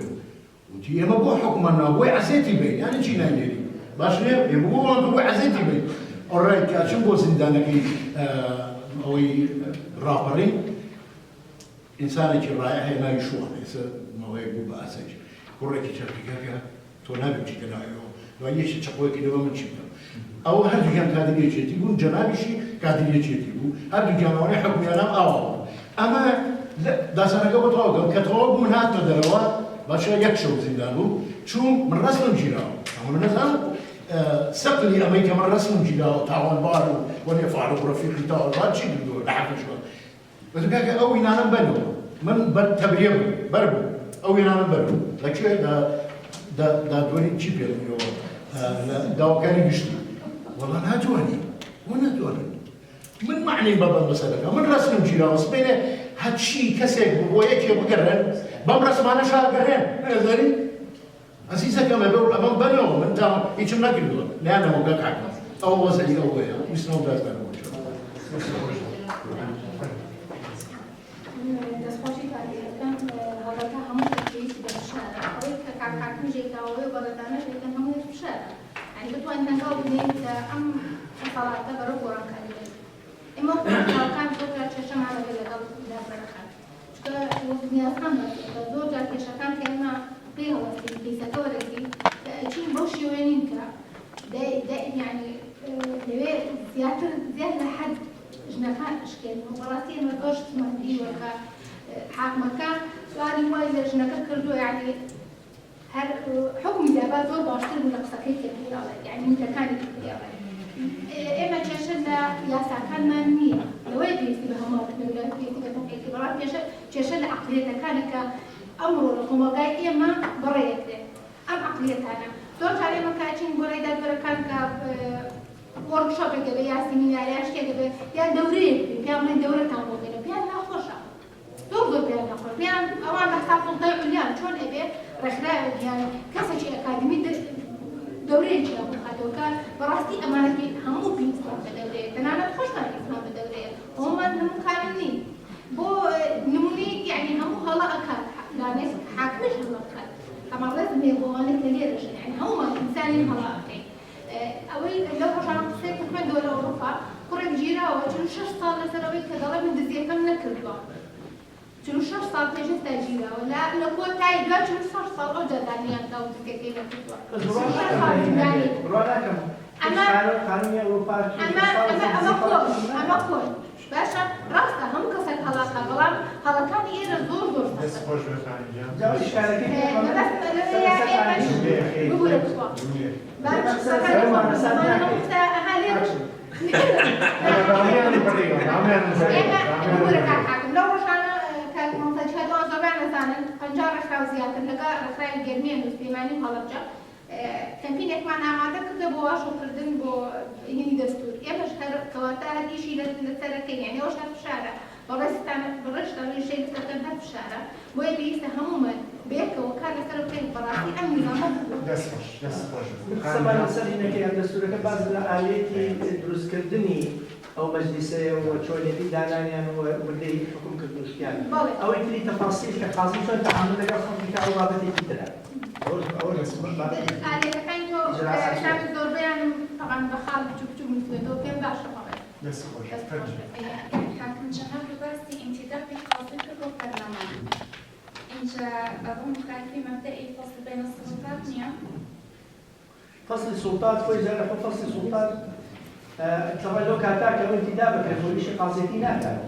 وتي ما بو حكمنا بو عزيتي بي يعني شي نايري باش ليه يبغوا بو عزيتي بي اورايت كاشم بو زندانكي اوي رابري انسان كي رايح هنا يشوان ما هو يقول باسج كوريكي شركي كاكا تو نابي تشي كنا لو ايش تشقوي كده ما نشي او هل كان كادر يجي يقول جنابي شي كادر يجي يقول هل كان وانا حكم انا اما داستانەکە بۆ تەواو کە تەواو بوون هاتە دەرەوە باشە یەک شەو زیندان بوو چوون من ڕەسمم گیراوە ئەمە من نەزانم سەقلی ئەمەی کە من ڕەسمم گیراوە تاوانبار و وەنێفاعل و ڕەفیقی تاوانبار چی کردووە لە حەقیشەوە بەس کاکە ئەو ئینانەم بەرەوە من بەر تەبریە بوو بەر بوو ئەو ئینانەم بەر بوو لەکوێ دادوەری چی پێ بوویەوە داواکاری گشتی وەڵا ناتوانی ناتوانن من معني بابا مسألة من رسم جيران وسبينه هالشيء كسر بويك يا بقرن بام رسم أنا شاء قرن هذاني عزيزة كم بقول أمام بنيو من تام يجمع نقدر لأنه هو قاعد حكم أو وزني أو ويا يسنو بس بنو يعني كنت وأنا نقول بنيت أم صلاة تبرك وركعة إما كان فكرة شاشة معنا بلا قبل لا بركات. شكرا وبني أفهم دور جالك شكان كأنه قيوة في سكورتي شيء بوشي وينك ده يعني زيادة لحد جنكان إشكال مباراتي ما قشت مهدي ولا حق مكان سؤالي هو إذا جنكان كردو يعني هل حكم دابا زور باشتر ولا قصكيت كبيرة يعني أنت كانت كبيرة إما تشلا يا سكان منية لو يدري في بهمات ولا في كذا تحقيق كبرات تشلا عقليتها كان كأمر لهم جاي إما بريته أم عقليتها دور على مكاتين بريدة بركان ك workshop كذا يا سيمينار يا أشياء كذا يا دورين بيعمل دورة تعمل كذا بيعمل خوشة دور بيعمل خوش بيعمل أوان حساب تضيع اليوم شون أبي رخلاء يعني كذا شيء أكاديمي دورين شيء أبو كان براستي أمانتي همو بيسمع بالدورية أنا خوش ما بيسمع بالدورية هم هم كاملين بو نموني يعني همو هلا أكاد لا ناس حاكمش هلا أكاد أما لازم يبغون كليرش يعني هم إنسانين هلا أكاد أوي لو رجعنا قصير كمان دولة أوروبا كرة جيرة وشلو شش صار لسنوي كذا من دزية كم نكربا شلو شش صار تيجي تاجيرة ولا لو كنت تاي لا شلو شش صار أوجد دانيان كاو دزية كي نكربا أما كل باشا راسته هم كسر هلاكا بلام هلاكان يير زور بس خوش بخانجا بس لو روشانە کە مۆسەجی هەدووە زۆربیان نەزانن 50 ڕێکخراو زیاتر لەگە ڕێکخراوی گەرمیە نووسیمانی و هەڵەبجە کەمپینێکمان ئامادە کردە بۆ واشۆکردن بۆ هینی دەستور ئێمەش کەواتە هەردیشی لەسەرەکەی یعنی ئەوش هەر فشارە بەڕێشتانەی شەی لەسەرەکەن هەر فشارە بۆیە پێویستە هەموومان بەیەکەوە کار لەسەر بکەین بەڕاستی ئەم نظامە قسەمان لەسەر هینەکەی ئەم دەستورەکە باز لە ئالێتی دروستکردنی ئەو مەجلیسەیە و چۆنێتی دانانیان و وردەی حکومکردنوشتیان ئەوەی تری تەفاسیل کە خازم چۆن تەعامل لەگەڵ خەڵکی کە ئەو بابەتێکی ترە ئالێتەکانی تۆ شامی زۆربیانم طبعا بە خاڵ بچوو بچوو میتوێتەوە پێم باشە حاكم جناب باسي انتداب قاصد البرلمان. إنجا أظن مخالفين مبدئي فصل بين السلطات نعم. فصل السلطات فإذا نحن فصل السلطات طبعا لو كاتاك أو انتدابك لو شيء قاصدين هذا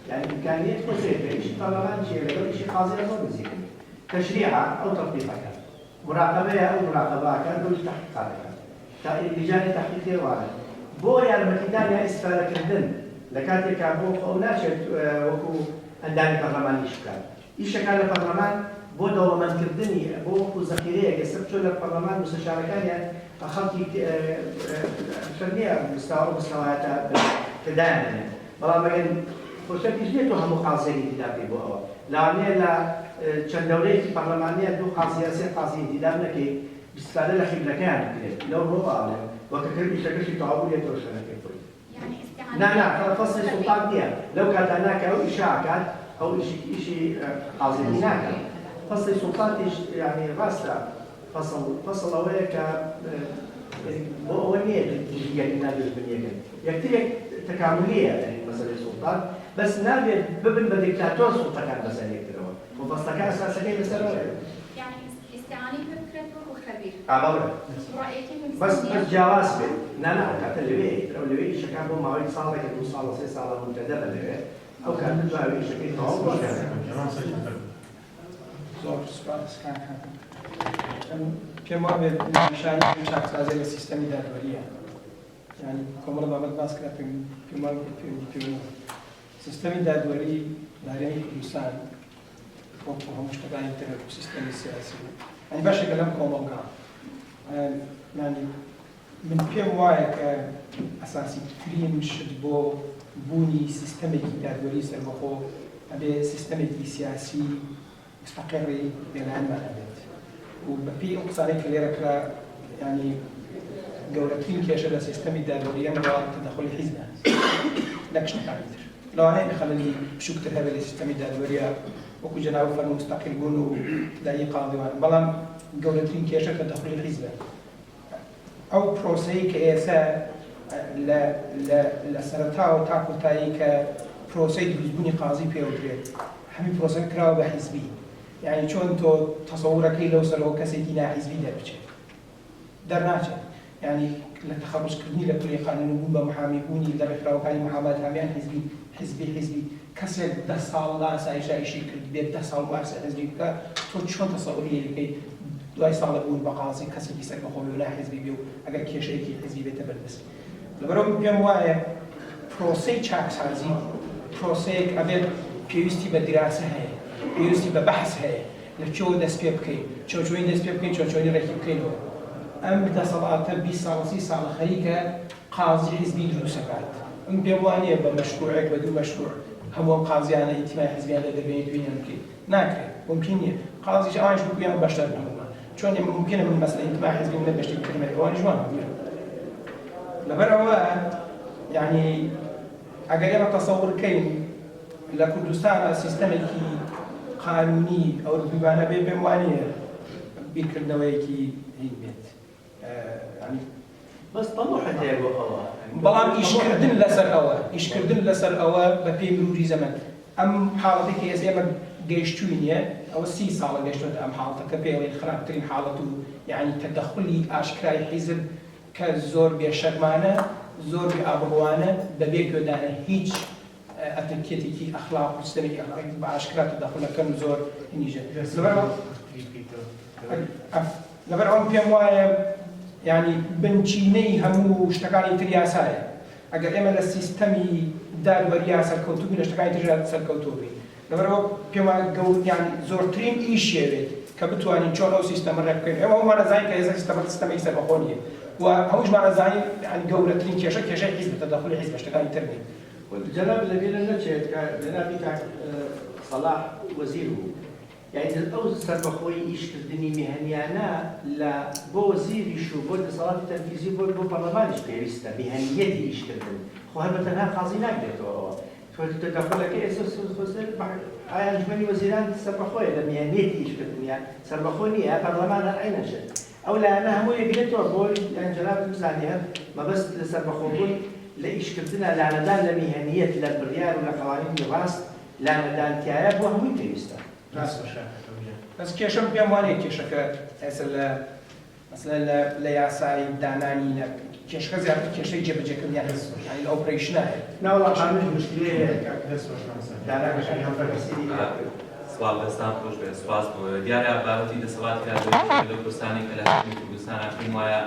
يعني إمكانية وزير شيء برلمان شيء لو شيء قاصد أو وزير تشريعها أو تطبيقها مراقبة أو مراقبة كان دول تحقيقاتها لجان تحقيقية واحد بۆ یارمەتیدانیان ئیسفادەکردن لە کاتێکا بۆ ئەو ناچێت وەکو ئەندامی پەرلەمانیش بکات ئیشەکان لە پەرلەمان بۆ دەوڵەمەندکردنی بۆ وەکو زەخیرەیەک ئێستا بچۆ لە پەرلەمان مستەشارەکانیان خەڵکی فەرمیە مستەوایەتە تدایانێت بەڵام ئەگەر خۆشەکیش نێت و هەموو قازێکی انتدابی بۆ ئەوە لەوانەیە لە چەند دەورەیەکی پەرلەمانیە دوو قازیە سێ قازی انتداب نەکەی استفادە لە خیبلەکەیان بکرێت لەو ڕۆڵە وكثير شكل تعاون يتوشنا كيفوي. يعني لا فصل السلطات ديال لو كانت هناك أو إشاعات أو شيء قاصدين هناك فصل السلطات يعني راسا فصل وياك أولية تجيء النادي البنية يكتير تكاملية يعني مسألة السلطات بس نادي ببن بديكتاتور سلطة كان مسألة كده وفصل كان أساسا كده مسألة يعني استعاني بفكرة وخبير. بس جواز به لا كاتلوي لو لوي شكان بو ماوي صالة كدو صالة سي صالة منتدبة لوي أو كان تجاوي شكل تعاون زور سؤال كان كم عمل مشان شخص هذا السيستم الدولي يعني كم مرة بعد باس كده في السيستم الدولي دارين كمسان وهم مشتغلين ترى السيستم السياسي يعني باش كلام كومبوكا يعني من بيم وايك أساسي ترين شد بو بوني سيستمي دولي سربخو أبي سيستمي سياسي مستقر بالعلم أبد وبي أقصاني كليرك يعني جولتين كيشة سيستمي دولي أنا تدخل حزب لكش نكمل لو أنا بخلي بشوكتر هذا السيستمي دولي وكو جناو فن مستقل بونو داي قاضي بلان جولتين كيشة تدخل الحزب أو بروسي كأسا لا سرتاو تاكو تاي كبروسي دبلجبوني قاضي بيودريت همي بروسي كراو بحزبي يعني شون تو تصورك لو سلو كسيتينا حزبي دربچه درناچه يعني لتخرج كرني لكل قانون بومبا محامي بوني لبخراو كاني محامات هاميان حزبي كسر 10 سال لا سايشا شيء كبير 10 سال مارس حزبي كا تو شون تصوري لكي دوای ساڵە بوون بە قازی کەسێکی سەر بەخۆی ولا حزبی بێ و ئەگەر کێشەیەکی حزبی بێتە بەردەست لەبەرەوە پێم وایە پرۆسەی چاکسازی پرۆسەیەک ئەبێت پێویستی بە دراسە هەیە پێویستی بە بەحث هەیە لە چۆ دەست پێ بکەین چۆنی دەست پێ بکەین چۆنی ڕێکی بکەینەوە ئەم دەسەڵاتە 20 ساڵ 30 ساڵە خەریکە قازی حزبی دروستەکات ئەم پێم وانییە بە مەشروعێک بە دوو مەشروع هەموو حزبیانە ئیتیمای حزبیان لە دەبێت توێنیان بکەین ناکرێت ممکن نییە قازیش ئەوانش بکویان بەشدار بنەوە چون ممكن من مثلا انتماء حزبي من بشتي كلمة وأنا جوان لبرا يعني أجل تصور كين لكردستان سيستمي قانوني أو بمعنى بموانية بكرنويكي هي بيت يعني بس طلعوا حتى يبغوا بلام إيش كردن لسر أوا ببي مروري زمن أم حالتك يا زلمة جيشتونية أو 6 ساڵە گەشتوتە ئەم حاڵەتەکە پێڵێن خراپترین حاڵەت و یعنی تەدەخلی ئاشکرای حیزب کە زۆر بێشەرمانە زۆر بێئابڕوانە بەبێ گوێدانە هیچ ئەتەکێتێکی ئەخلاق و سیستەمێکی ئەخلاقی بە ئاشکرا تەدەخلەکەن زۆر نیژە لەبەر ئەوم پێم وایە یعنی بنچینەی هەموو شتەکانی تر یاسایە ئەگەر ئێمە لە سیستەمی دادوەریە سەرکەوتوبی لە شتەکانی تر سەرکەوتوبی لەبەرەوە پێم وایە گەورەترین زۆرترین ئیشێوێت کە بتوانین چۆن ئەو سیستەمە ڕێک بکەین ئێمە هەمومان دەزانین کە ئێستا سیستەمەی سەربەخۆ نییە و هەمووشمان دەزانین گەورەترین کێشەی حیزب تەدەخلی حیزب بە شتەکانی تر نیە. جناب لەبیرە نەچێت کە جنابی کاک سەلاح وەزیر بوو یعنی ئەو سەربەخۆی ئیشکردنی میهەنیانە لە بۆ وەزیریش و بۆ دەسەڵاتی تەنفیزی بۆ پەرلەمانیش پێویستە میهەنیەتی ئیشکردن خۆ هەر بەتەنها قازی ناگرێتەوە تۆتەکەڵەکە ئێستا ئایا ئەنجومەنی وەزیران سەربەخۆیە لە میهەنیەتی ئیشکردنیان سەربەخۆ نییە پەرلەمان هەر عینەشێت ئەو لایەنە هەموو یەکرێتەوە بۆی جناب بزانێ هەر مەبەست لە سەربەخۆبوون لە ئیشکردنە لانەدان لە میهەنیەت لە بڕیار و لە قەوانینی ڕاست لانەدانتیایە بۆ هەمووی پێویستە. بەس کێشەم پێم وانەیە کێشەکە ئێستا مثلا لە یاسای دانانی کێشەکە زیاتر کێشەی جێبەجێکردنیان هەست ینی ئۆپرەیشنە هەیە ناوەڵاتانش مشکلەیە داناگەشەی هەمپەرستی سوال دەستان خۆش بێت سواز بۆ دیارە بابەتی دەسەڵاتی کاردەوەی لە کوردستانی کە لە هەرێمی کوردستانە پێم وایە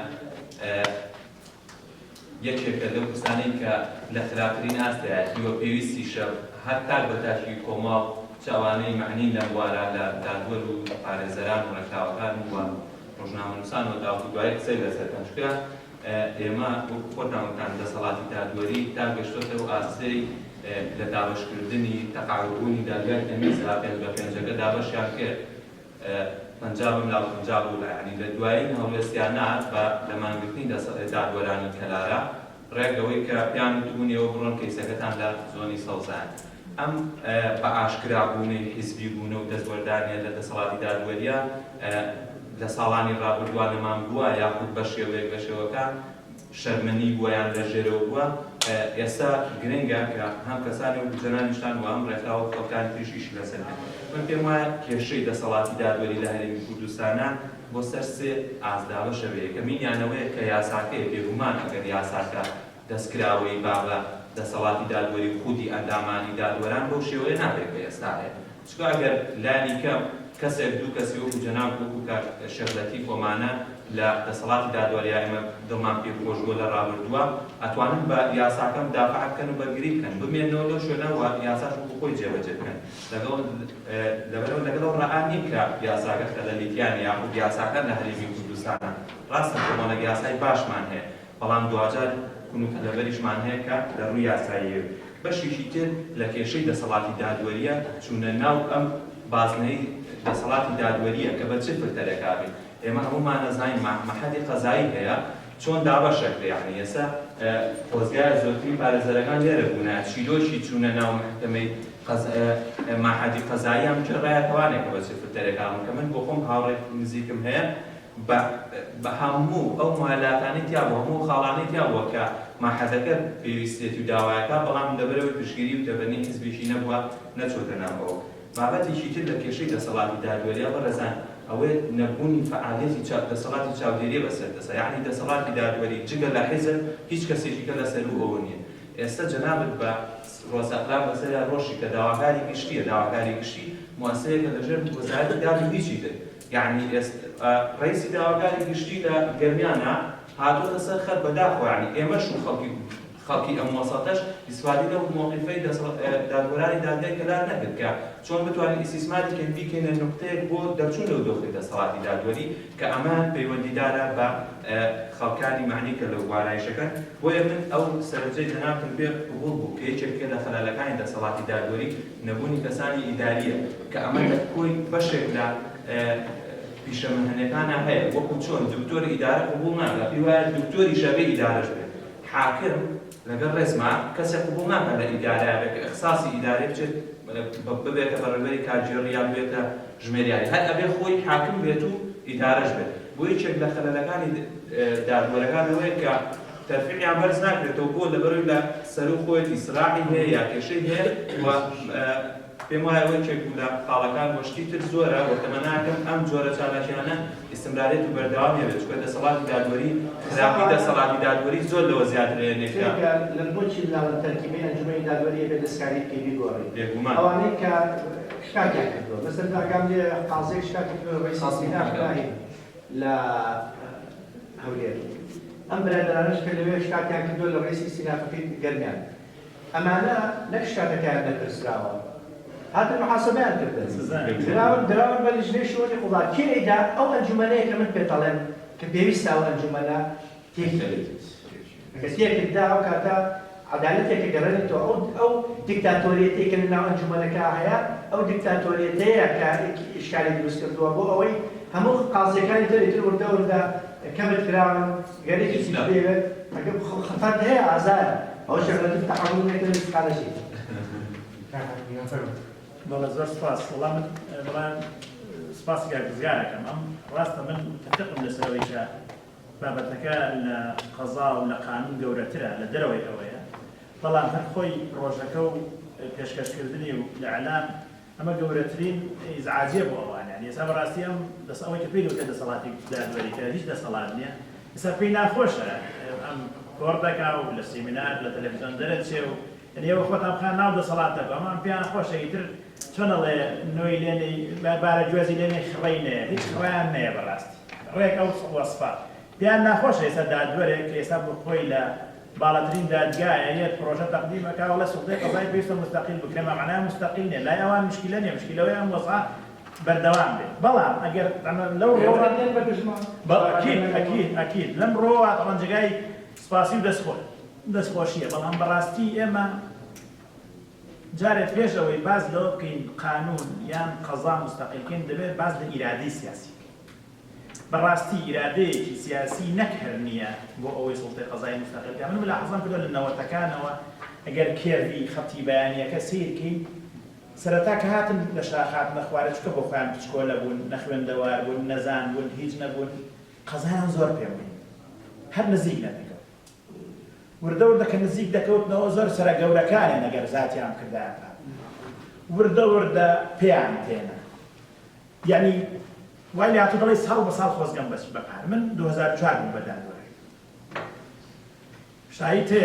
یەکێکە لەو کوردستانەی کە لە خراپترین ئاستەیەتی وە پێویستیشە هەر کار بە تاشی کۆماڵ چاوانەی معنی لەم وارە لە دادوەر و پارێزەران و ڕێکخراوەکان و ڕۆژنامەنووسان و داوتوگوای قسەی لەسەرکەن چکە ئێمە خۆتانوتان دەسەڵاتی دادوەری تا گەشتۆتەوە ئاستەی لە دابەشکردنی تەقاعدبوونی دادگای تەمیزا بە پێنجەکە دابەشیان کرد پەنجابم لا پەنجاب و ینی لە دوایین هەڵوێستیانات بە لەمانگرتنی دادوەرانی کەلارە ڕێگەوەی کە پیان وتبوونیەوە بڕۆن کەیسەکەتان لە زۆنی سەوزان ئەم بە ئاشکرابوونەی حیزبی بوونە و دەستوەردانیە لە دەسەڵاتی دادوەریە لە ساڵانی ڕابردووە لەمان بووە یاخود بە شێوەیەک لە شێوەکان شەرمەنی بووە یان لە ژێرەوە بووە ئێستا گرنگە کە هەم کەسانی و جەنانیشتان و هەم ڕێکخراوە خەڵکانی تریشیشی لەسەر من پێم وایە کێشەی دەسەڵاتی دادوەری لە هەرێمی کوردستانە بۆ سەر سێ ئازداوە شەوەیە کە مینیانەوەیە کە یاساکەیە بێگومان ئەگەر یاساکە دەستکراوەی باڵە دەسەڵاتی دادوەری خودی ئەندامانی دادوەران بەو شێوەیە نابێت کە ئێستا هەیە چکە ئەگەر لانی کەم کەسێک دوو کەسی وەکو جەناب وەکو شەرلەتی کۆمانە لە دەسەڵاتی دادوەریە ئێمە دڵمان پێ خۆش بووە لە ڕابردووە ئەتوانن بە یاساکەم دافع بکەن و بەرگری بکەن بمێنەوە لەو شوێنەوە یاساش وەکو خۆی جێبەجێ بکەن لەگەڵ ڕائان نیم کە یاساکە خەلەلیتیان یاخود یاساکە لە هەرێمی کوردستانە ڕاستە کۆمەڵێک یاسای باشمان هەیە بەڵام دوجار کونوکە لەبەریشمان هەیە کە لە ڕووی یاساییە بەشیشی تر لە کێشەی دەسەڵاتی دادوەریە چوونە ناو ئەم بازنەی دەسەڵاتی دادوەریە کە بە چ فرتەرەکابێت ئێمە هەمومان نەزانین مەحەدی قەزایی هەیە چۆن دابەشەکرێ یعنی ئێستا خۆزگایە زۆرترین پارێزەرەکان لێرە بوونە چیرۆشی چوونە ناو محکەمەی مەحەدی قەزایی ئەم ڕایەتەوانێک کە بە چ فرتەرەکابن کە من بۆ خۆم هاوڕێک نزیکم هەیە بە هەموو ئەو مالاتانی تیا بوو هەموو خاڵانەی تیا بووە کە ماحەزەکە پێویستێتی و داوایەکە بەڵام لەبەرەوەی پشگیری و تەبەنی حیزبیشی نەبووە نەچۆتە ناوەوە بابەتێکی تر لە کێشەی دەسەڵاتی دادوەریە بەڕێزان ئەوەی نەبوونی فعالیەتی دەسەڵاتی چاودێریە بەسەردەسە یعنی دەسەڵاتی دادوەری جگە لە حیزب هیچ کەسێکیکە لەسەر و ئەوە نییە ئێستا جەنابەت بە ڕۆژەقلام بەسەر ڕۆژی کە داواکاری گشتیە داواکاری گشتی مواسەیەکە لەژێر وەزارەتی دادی هیچی تر یعنی ڕئیسی داواکاری گشتی لە گەرمیانە هاتوۆتە سەر خەت بەداخۆ یعنی ئێمەش و خەڵکی ئەم وەسەتەش ئیسفادی لەو موقیفەی دادوەرانی دادگای کەلار نەکرد کە چۆن بتوانین ئیسیسماری کەم بیکەینە نقطەیەک بۆ دەرچوون لەو دۆخی دەسەڵاتی دادوەری کە ئەمان پەیوەندیدارە بە خەڵکانی معنی کە لەو وارایشەکەن بۆیە من ئەو سەرنجەی جەنابتم پێ قبوڵ بوو کە یەکێکە لە خەلالەکانی دەسەڵاتی دادوەری نەبوونی کەسانی ئیداریە کە ئەمە لە کۆی بەشێک لە پیشەمەهنەکانە هەیە وەکو چۆن دکتۆری ئیدارە قبوڵ ناکات پێی وایە دکتۆری شەبێ ئیدارەش بێت حاکم لەگەڵ ڕێزما کەسێک قبوڵ ناکات لە ئیدارەیە بێت کە ئەخساسی ئیدارێ بچێت ببێتە بەڕێوەبەری کارژێڕی یان بێتە ژمێریاری هەر ئەبێ خۆی حاکم بێت و ئیدارەش بێت بۆ یەکێک لە خەلەلەکانی دادوەرەکانەوەیە کە تەرفیعیان بەرز ناکرێتەوە بۆ لەبەرەوەی لە سەر و خۆیەتی سراحی هەیە یا کێشەی هەیە پێم وایە یەکێک لە خاڵەکان وەشتی تر زۆرە وەتەمە ناکەم ئەم جۆرە چالاکیانە ئیستمرارێت و بەردەوامی هەبێت چونکە دەسەڵاتی دادوەری خراپی دەسەڵاتی دادوەری زۆر لەوە زیاتر لێنێکرا لە بۆچی لە تەرکیبەی ئەنجومەنی دادوەری بێ دەستکاری پێوی گۆڕی بێگومان ئەوانەی کە شتاکیان کردووە مەسەڵەن ئاگام لێ قازێک شتاکی کردووە ڕێی ساسمینا لە هەولێر ئەم برادرانش کە لەوێ شتاتیان کردووە لە ڕێسی سینافەکەی گەرمیان ئەمانە نەک شتاتەکەیان نەپرسراوە هاتن محاسبەیان کردن دراون بە لیژنەی شۆنی قوڵا کێیدا ئەو ئەنجومەنەیە کە من پێدەڵێن کە پێویستە ئەو ئەنجومەنە کە تێکردا ئەو کاتە عدالەتێکە گەڕێنێتەوە ئەو دیکتاتۆریەتێکە لە ناو ئەنجومەنەکە هەیە ئەو دیکتاتۆریەتەیە کە ئیشکالی دروست کردووە بۆ ئەوەی هەموو قازیەکانی تر وردە کەمت کراون گەرێکی بێت خەفەت هەیە ئازارە ئەو شەغلەتی تەعاملێتە استقالەشی بەڵێ زۆر سپاس بەڵام سپاسی گەرگزیارەکەم ئەم ڕاستە من متفقم لەسەرەوەی کە بابەتەکە لە قەزا و لە قانون گەورەترە لە دەرەوەی ئەوەیە بەڵام هەر خۆی ڕۆژەکە و پێشکەشکردنی و لە ئەعلام ئەمە گەورەترین ئیزعاجیە بۆ ئەوانە یعنی ئێستا بەڕاستی ئەم ئەوەی کە پێی وتە دەسەڵاتی دادوەریکە هیچ دەسەڵات نییە ئێستا پێی ناخۆشە ئەم کۆڕ دەکا و لە سیمینار لە تەلەڤیزیۆن دەرەچێ و یعنی ئێوە خۆتان بخان ناو دەسەڵاتەکە ئەمان پێیان خۆشە ئیتر چۆنەڵێ نۆی لێنەی بارە گوێزی لێنەی خڕەی نەیە هیچ خڕیان نەیە بەڕاستی ڕێک ئەو وەسفا پێیان ناخۆشە ئێستا دادوەرێک کە ئێستا بۆ خۆی لە باڵەترین دادگایە یەک پرۆژە تەقدیمەکە وڵە سوڵتەی قەزای پێویستە مستەقیل بکرێمە معنای مستەقیل نییە لای ئەوان مشکلە نییە مشکلەوەی ئەم وەسعە بەردەوام بێت بەڵام ئەگەر لەو ئەکید لەم ڕۆوە ڕەنجگای سپاسی و دەستخۆشیە بەڵام بەڕاستی ئێمە جارێک پێشەوەی باز لەوە بکەین قانون یان قەزا مستەقیلکەین دەبێت باز لە ئیرادەی سیاسی بەڕاستی ئیرادەیەکی سیاسی نەک هەر نییە بۆ ئەوەی سوڵتەی قەزای مستەقیلکە من ملاحەزەم کردووە لە نەوەتەکانەوە ئەگەر کێڕی خەتی بەیانیەکە سیرکەین سەرەتا کە هاتن لە شاخاتنە خوارە چکە بۆ خۆیان پچکۆلە بوون نەخوێندەوار بوون نەزان بوون هیچ نەبوون قەزایان زۆر پێوەی هەر نزیک نەبێت وردە کە نزیک دەکەوتنەوە زۆر سەرە گەورەکانێ نەگەر زاتیان کردیان وردە پێیان تێنە یعنی وای لە هاتوو دەڵێ ساڵ بە ساڵ خۆزگەم بەس بەپار من 2004 بوو بەدادوەری شایی تێ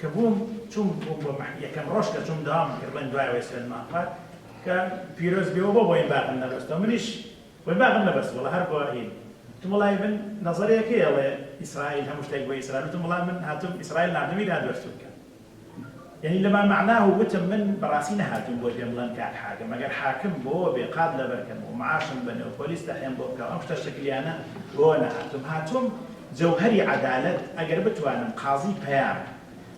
کە بووم چوم بۆ یەکەم ڕۆژ کە چوم داوام کردن دوایەوەی سلمانخوات کە پیرۆز بێەوە بۆ بۆی باغم نەبەستەوە منیش بۆی باغم نەبەست وڵە هەر بۆ هین وڵای من نەزەرەیەکەی ئەڵێ ئیسرائیل هەموو شتێک بۆ ئیسرائیل وڵای من هاتووم ئیسرائیل نردمی دادوەرچوو بکەم یعنی لەما معناه وتم من بەڕاستی نەهاتووم بۆ پێم بڵێن کات حاکم ئەگەر حاکم بۆ بێقات لەبەرکەم و معاشم بنێ و پۆلیس تەحێم بۆ بکەم ئەم شتە شکلیانە بۆ نەهاتووم هاتووم جەوهەری عەدالەت ئەگەر بتوانم قازی پەیام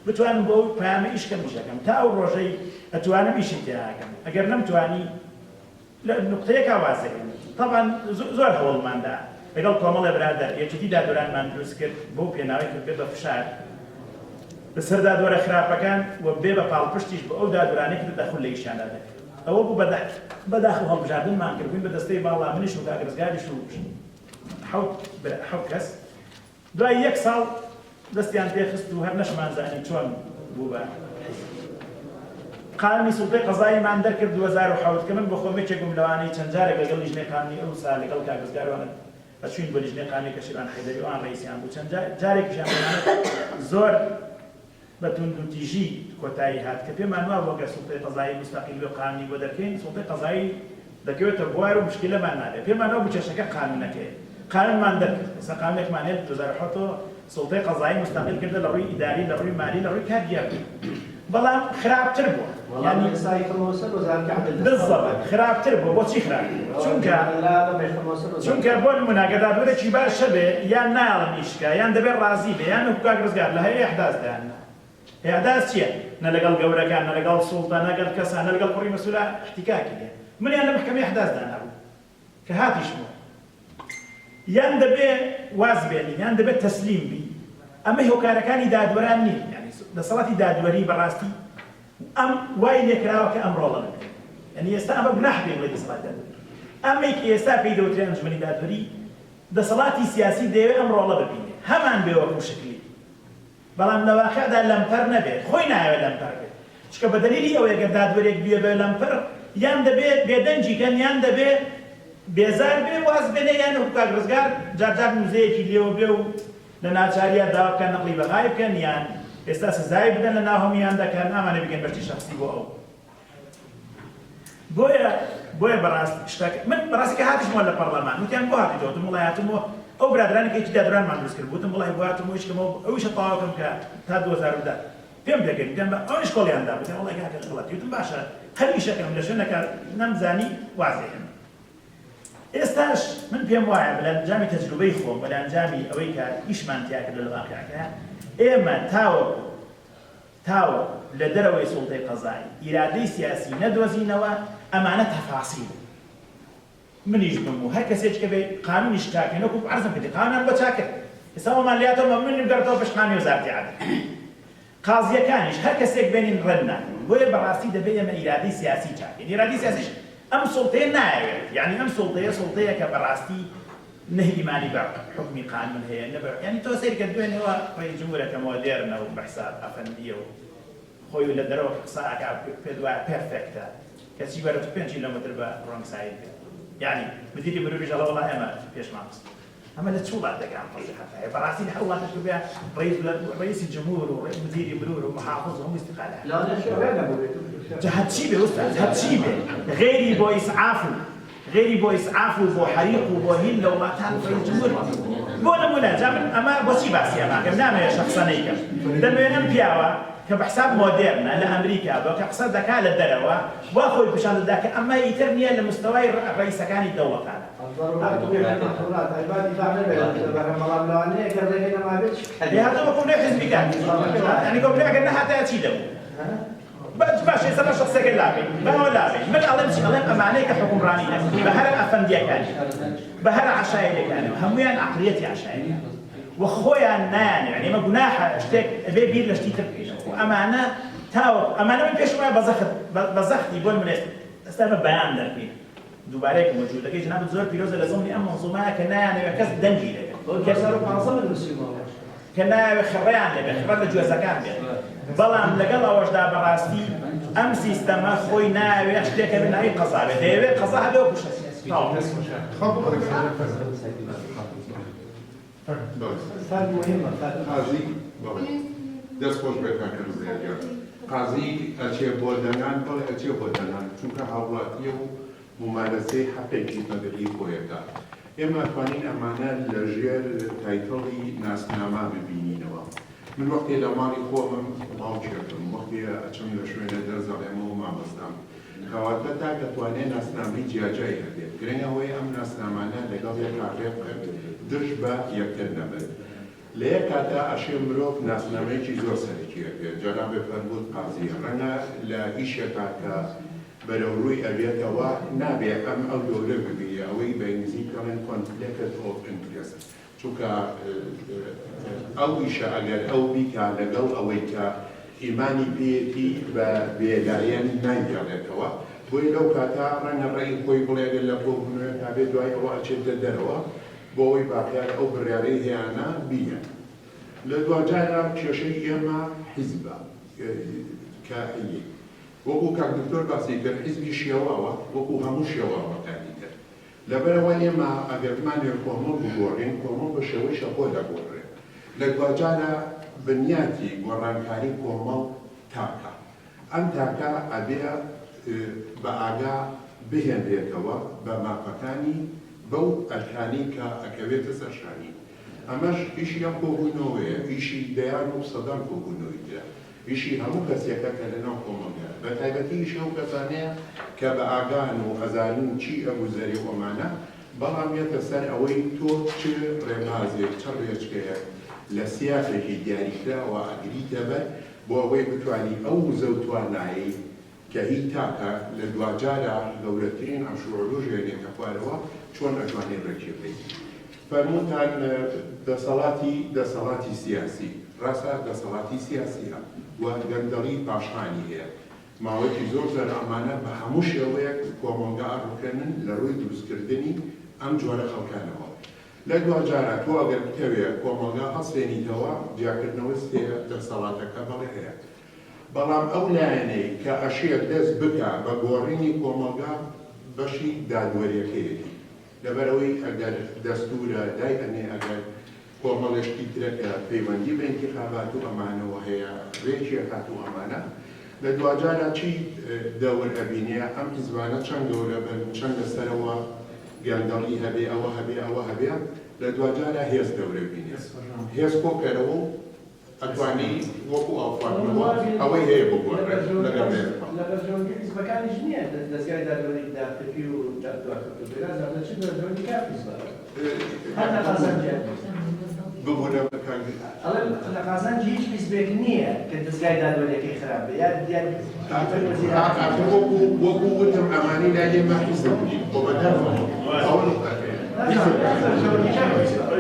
بتوانم بۆ پەیامە ئیشکەم بشەکەم تا ئەو ڕۆژەی ئەتوانم ئیشی تێناکەم ئەگەر نەمتوانی لە نقطەیەکا وازەکەم طبعا زۆر هەوڵماندا لەگەڵ کۆمەڵی برادەر یەکێتی دادوەرانمان دروست کرد بۆ پێناوی کرد بێ بە فشار لەسەر دادوەرە خراپەکان و بێ بە پاڵپشتیش بە ئەو دادوەرانەی کە دەخول لە ئیشیاندا دەکرد ئەوە بوو بەداخل هەڵبژاردنمان کردبووین بە دەستەی باڵا منیش و کاگرزگاریش و حەوت کەس دوای یەک ساڵ دەستیان پێخست و هەر نەشمانزانی چۆن بوو بە قانونی سوڵتەی قەزاییمان دەرکرد 2007 کە من بە خۆمێکێک بووم لەوانەی چەند جارێک لەگەڵ لیژنەی قانونی ئەو سا لەگەڵ کاگرزگارانە بەچوین بۆ لیژنەی قانونی کە شیران حەیدەری ئەوان ڕئیسیان بوو چەند جارێکیشیان زۆر بە توندوتیژی کۆتایی هات کە پێمان وا بۆ گە سوڵتەی قەزایی مستەقیل و قانونی بۆ دەرکەین سوڵتەی قەزایی دەکەوێتە بوار و مشکلەمان نابێت پێمان وا بچێشەکە قانونەکەی قانونمان دەرکرد ئێستا قانونێکمان هەیە 2007 سوڵتەی قەزایی مستەقیل کردە لە ڕووی ئیداری لە ڕووی مالی لە ڕووی کاردیاری بەڵام خراپتر بووە یعنی بالضبط خراپتر بووە بۆچی خراپتر چونکە بۆ نمونە دادوەرێکی باش هەبێ یان ناڵم ئیشکا یان دەبێت ڕازی بێ یان کاگرزگار لە هەیە ئەحداثدان ئەحداث چییە؟ نە لەگەڵ گەورەکان نە لەگەڵ سوڵتە نەگەڵ کەسان نە لەگەڵ کوڕی مەسوولە احتیکاکی لێ منیان لە محکەمەی ئەحداثدان هەبوو کە هاتیشمەوە یان دەبێ واز بێنی یان دەبێت تەسلیم بی ئەمە هۆکارەکانی دادوەران نین دەسەڵاتی دادوەری بەڕاستی ئەم وای لێکراوە کە ئەمڕۆڵە بکەین یعنی ئێستا ئەمە گوناح بێ بڵێ دەسەڵات دادوەری ئەمەی کە ئێستا پێی دەوترێ ئەنجومەنی دادوەری دەسەڵاتی سیاسی دەیەوێت ئەمڕۆڵە ببینێ هەمان بێ وەکو شکلی بەڵام لە واقعدا لەمپەر نەبێت خۆی ناوێت لەمپەر بێت چکە بە دەلیلی ئەوەیە گە دادوەرێک بێ بە لەمپەر یان دەبێت بێدەنجیکەن یان دەبێت بێزار بێ واز بێنێ یان کاگرزگار جار موزەیەکی لێوە بێ و لە ناچاریە داواکە نەقلی بەغای بکەن یان ئێستا سزای بدەن لە ناو هەمویان دەکەن ئامانە بگەن بەشتی شخصی بۆ ئەو بۆیە بەڕاست من بەڕاستی کە هاتیشمەوە لە پەرلەمان وتیان بۆ هاتیتەوە وڵایەتمەوە ئەو برادرانی کەیکی دادرانمان دروست کرد وتم وڵای بواتم وشکەمەوە ئەویشە تەواوکەم کە تا 2010 پێم دەگەین دەم بە ئەو شکۆڵیاندا بتێن وڵای کاکە غەڵەتی وتم باشە هەمیشەکەم لە شوێنەکە نەمزانی وازێهم ئێستاش من پێم وایە بە ئەنجامی تەجروبەی خۆم بە ئەنجامی ئەوەی کە ئیشمان تیا کرد لە واقعەکە ئێمە تاوە لە دەرەوەی سوڵتەی قەزایی ئیرادەی سیاسی نەدۆزینەوە ئەمانە تەفاسیل منیش بمو هەر کەسێک بێ قانونیش چاکێن وەکو عەرزم کردی قانون بۆ چاکرد ئێستا ئەومان لاتەوە من گەڕێتەوە پشتخانەی وەزارەتی عەدڵ قازیەکانیش هەر کەسێک بێنین ڕەت ناکەن بۆیە بەڕاستی دەبێت ئێمە ئیرادەی سیاسی چاکێن ئیرادەی سیاسیش ئەم سوڵتەیە نایەوێت یعنی ئەم سوڵتەیە کە بەڕاستی نەهیمانی بە حکمی قانون هەیە نەبێ یعنی تۆ سەیرکە دوێنێەوە ڕێی جمهورەکەمەوە دێرنەوە بەحساب ئەفەندیە و خۆی لە دەرەوە قسە ئەکا پێ دوایە پێرفێکتە کەسی بەرە 5 کیلۆمتر بە ڕۆنگ ساید بێت یعنی مدیری مروری جەڵە وڵای ئەمە پێشمان قست ئەمە لە چ وڵاتێکان فەزیحەتە بەڕاستی لە هەر وڵاتێک بێ ڕئیسی جمهور و مدیری مرور و محافظ و هەموو استقالە هەرچی بێ ئوستاز هەرچی بێ غێری بۆ ئیسعاف و بۆ حەریق و بۆ هین لە وڵاتان ڕئیس جمهور بۆ نمونە جا من ئەمە بۆچی باسی ئەماکەم نامەوێت شەخسەنەیکەم دەمەوێت ئەم پیاوە کە بەحساب مۆدێرنە لە ئەمریکا بۆ کە قسە دەکات لە دەرەوە وا خۆی پیشان دەدا کە ئەمە ئیتر نییە لە مستەوای ڕئیسەکانی دەوڵەتانە هاتەوە کۆمەڵی حیزبیکان یعنی کۆمەڵیەکە نەهاتایە چی دەبوو باش ئێستا بە شخصێکە لابێت بەەوە لابێت من ئەڵێم چی ئەڵێم ئەمانەی کە حکومڕانی نەکەن بە هەر ئەفەندیەکانی بە هەر عەشایەرەکانی هەموویان عەقلیەتی عەشایەریە وخۆیان نایانێ یعنی ئەمە گوناحە شتێک ئەبێ بیر لە شتی تر بکەیتەوە و ئەمانە ئەمانە من پێشم وایە بە زەختی بۆ من ئێستا بە بەیان دەکەین دووبارەیەک موجودەکەی جنابەت زۆر پیرۆزە لە زەمانی ئەم مەنزومەیە کە نایانەوێت کەس دەنگی کە نایەوێت خڕیان لێبێت خڕەت لە گوێزەکان بێت بەڵام لەگەڵ ئەوەشدا بەڕاستی ئەم سیستەمە خۆی نایەوێت شتێکە بناوی قەزا بێت دەیەوێت قەزا هەبێ و پشتە دەست خۆش بێکاکەن زیادیان قازی ئەچێ بۆ دەنگان بەڵێ ئەچێ بۆ دەنگان چونکە هاوڵاتیە و ممارەسەی حەقێکی مەدەری خۆیەکە ئێمە توانین ئەمانە لە ژێر تایتڵی ناسنامە ببینینەوە من وەختی لە ماڵی خۆمم باوکێکم وەختی ئەچم لە شوێنە دەرزەڵێمەوە مامۆستام کەواتە تا دەتوانێت ناسنامەی جیاجای هەبێت گرنگەوەی ئەم ناسنامانە لەگەڵ یەک کارێ بکەن دژ بە یەکتر نەبێت لە یەک کاتا ئەشێ مرۆڤ ناسنامەیەکی زۆر سەرەکیە بێت جەنابێ فەرموود قازی ڕەنگە لە ئیشێکا کە بەرەوڕووی ئەبێتەوە نابێت ئەم ئەو دۆرە ببیە ئەوەی بە ئینگلیزی کەڵێن کۆنفلیکت ئۆف ئینترست چونکە ئەو ئیشە ئەگەر ئەو بیکا لەگەڵ ئەوەی کە ئیمانی پێیەتی بە بێلایەن نانگەڵێتەوە بۆی لەو کاتا ڕەنگە ڕێی خۆی بڵێگەن لە بۆ بنوێت تا بێت دوای ئەوە ئەچێتە دەرەوە بۆ ئەوەی باقیار ئەو بڕیارەی هەیەانە بینە لە دوجارە کێشەی ئێمە حیزبە کە وەکو کاک دکتۆر باسی کرد حیزبی شێواوە وەکو هەموو شێواوەکانی کرد لەبەرەوە ئێمە ئەگەرمانێک کۆمەڵ بگۆڕین کۆمەڵ بە شێوەی شەخۆ دەگۆڕێت لە دوجارە بنیاتی گۆڕانکاری کۆمەڵ تاکە ئەم تاکە ئەبێ بە ئاگا بهێنرێتەوە بە ماپەکانی بەو ئەرکانی کە ئەکەوێتە سەرشانی ئەمەش ئیشی ئەم کۆبوونەوەیە ئیشی دەیان و سەدان کۆبوونەوەیە ئیشی هەموو کەسێکە کە لەناو کۆمەڵگە بە تایبەتی ئیشی ئەو کەسانەیە کە بە ئاگان و ئەزانین چی ئەگوزەری ئەمانە بەڵام یەتە سەر ئەوەی تۆ چ ڕێبازێک چ ڕێچکەیە لە سیاسێکی دیاریکراوە ئەگریتە بەر بۆ ئەوەی بتوانی ئەو زەوتوانایی کە هیچ تاکە لە دوجارە گەورەترین ئەمشوڕۆ ژێنێکە خوارەوە چۆن ئەتوانێت ڕێکی بکەیت فەرمووتان دەسەڵاتی سیاسی ڕاستە دەسەڵاتی سیاسیە و گەندەڵی پاشخانی هەیە ماوەیەکی زۆر زۆر ئەمانە بە هەموو شێوەیەک کۆمەڵگا ئەڕووکردن لە ڕووی دروستکردنی ئەم جۆرە خەڵکانەوە لە دوجارە تۆ ئەگەر بتەوێت کۆمەڵگا هەڵسێنیتەوە جیاکردنەوەی دەسەڵاتەکە بەڵێ هەیە بەڵام ئەو لایەنەی کە ئەشێت دەست بکە بە گۆڕینی کۆمەڵگا بەشی دادوەریەکەیەتی لەبەرەوەی ئەگەر دەستورە دای ئەنێ ئەگەر کۆمەڵێشتی ترەکە پەیوەندی بە ئینتیخابات و ئەمانەوە هەیە ڕێکێکات و ئەمانە لە دوجارە چی دەور ئەبینێ ئەم حیزبانە چەند گەورە بن چەند لەسەرەوە گەندەڵی هەبێ ئەوە هەبێ ئەوە هەبێ لە دوجارە هێز دەورە بینێت هێز کۆکەرەوە ئەتوانی وەکو ئاوخواردنەوە ئەوەی هەیە بگۆڕێت لەگەڵ لە بەرژەوەندی حیزبەکانیش نییە دەستگای دادوەری داخلی و دادوەرە چ بەرژەوەندی کار حیزبەکە هەتا قازانجیان ببوونە لە قازانجی هیچ حیزبێک نییە کە دەستگای دادوەریەکەی خراپە وەکو وتم ئەمانی ناگێمە حیزب بووین بۆ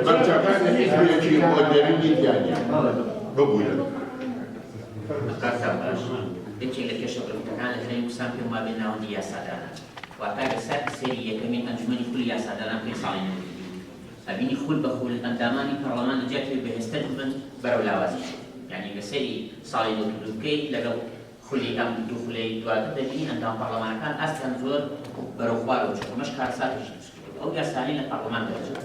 بەرچەکانە حیزبێکی مۆدێرنی دیانە ببوونە یەکێک لە کێشەگرفتەکان لە خەی موسان پێم وابێ ناوەندی یاسادانە واتە لەسەر سێری یەکەمین ئەنجومەنی کولی یاسادانان پێ ساڵی نوێ ئەبینی خول بە خول ئەندامانی پەرلەمان لەجێ بەهێزتر بن بەرەو لاوازی یعنی لە سێری ساڵی نوێ لەگەڵ خولی ئەم دوو خولەی دواتر دەبینی ئەندام پەرلەمانەکان ئەستان زۆر بەرەو خوارەوە چۆمەش کارساتیش ئەو یاسانی لە پەرلەمان دەچێت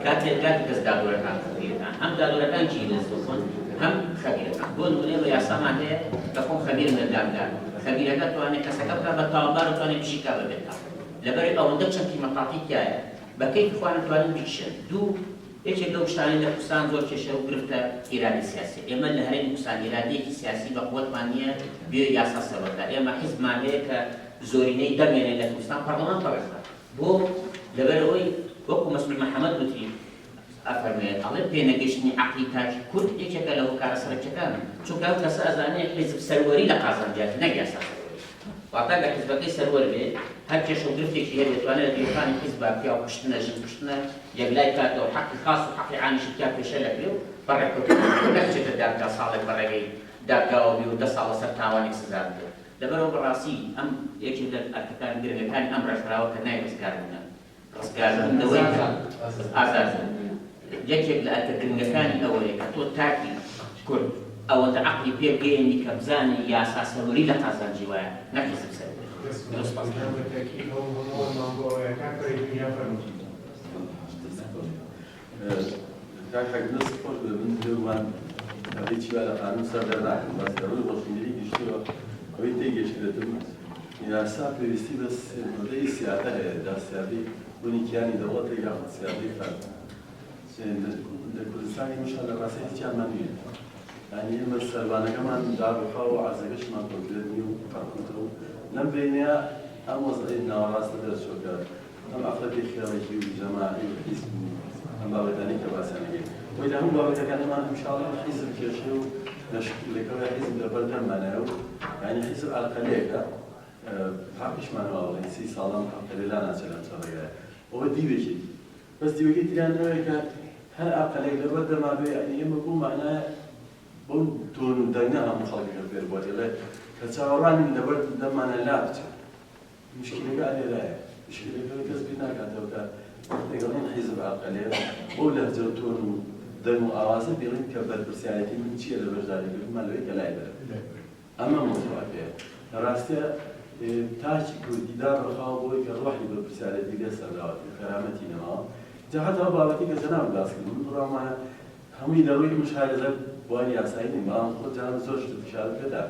کاتێک کەس دادوەرەکان خەبیرەکان ئەم دادوەرەکان چی دەستخۆن هەم خەبیرەکان بۆ نمونێ بە یاسامان هەیە کە خۆم خەبیر مەردامدار خەبیرەکە توانێت کەسەکە بکات بە تاوانبار و توانێت بشیکا ببێتەوە لەبەر ئەوەندە چەندی مەقاتیکایە بەکەی خوانە توانن بیکشن دوو یەکێک لەو شتانەی لە کوردستان زۆر کێشە و گرفتە ئیرادی سیاسی ئێمە لە هەرێمی کوردستان ئیرادەیەکی سیاسی بە قووەتمان نییە بێ یاسا سەبەکە ئێمە حیزبمان هەیە کە زۆرینەی دەمێنێت لە کوردستان پەرلەمان پەڕێزدا بۆ لەبەرەوەی وەکو مەسعود محەممەد وتی ئەفەرمێت ئەڵێ پێنەگەشتنی عەقلی تاکی کورد یەکێکە لەو کارە سەرچەکان چونکە ئەو کەسە ئەزانێت حیزب سەروەری لە قازانجیات نەک یاسا واتە ئەگەر حیزبەکەی سەروەر بێت هەر کێشە و گرفتێکی هەیە دەتوانێت لە دیوەخانی حیزبا پیا و کوشتنە ژن کوشتنە یەکلای کاتەوە حەقی خاص و حەقی عامیشی تیا پێشە لەکرێ و بەڕێککەوتن نەچێتە دادگا ساڵێک بەڕێگەی دادگاوە بێ و 10 ساڵە سەر تاوانێک سزا بدرێت لەبەرەوە بەڕاستی ئەم یەکێک لە ئەرکەکان گرنگەکانی ئەم ڕێکخراوە کە نای ڕزگاربوونە ڕزگاربوونەوەی ئازادبوون یەکێک لە ئەرکە گرنگەکانی ئەوەیە کە تۆ تاکی کورد ئەوەندە عەقلی پێ بگەیەنی کە بزانێ یاسا سەروەری لە قازانجی وایە نەک حیزب سەروەری كان نص فرق من دومان هذه شيء على قانون صدرنا بس قانون الوصولي يشتغل هذه تيجي يشتغل تمام إذا صار في بس هذه سيادة ده سيادة ونيكياني دولة يا سيادة فرد الكردستاني مش على رأسه كان منين يعني مثلا أنا كمان دار بخاو عزيز ما تقولني وكنترو لم بينها هم وصلنا وراس تدرس شكر هم أفراد خارجي وجماعي وحزب هم بابتاني كباسانية وإذا هم بابتاني كمان إن شاء الله حزب كيشيو نشكل لكوا حزب لبردم معناه يعني حزب على قليلة حقش معناه والله سي صالم حق لا ناس لا ترى هو دي بيجي بس دي بيجي ترى أنا هل أقليل لبردم ما بي يعني يوم يكون معناه بون تون دينها مخالف كبير بودي كتصوران لبرد لما أنا لابت مشكلة قاعدة لا مشكلة كسبنا كاتوكا يقولون حزب عقلية ولا زوتون دم أواسط بيرين كبر برسالتي من شيء لبرجالي بيقول ما لوي كلا يبر أما موضوع كده راسته تاج كودي دار رخاوي كروح يبر برسالتي جالس الراوي كرامتي نما جهات أبوابتي كزنا بلاس من برا ما هم يدروي مش هذا واني أسايني ما خد جانا زوج تفشل كده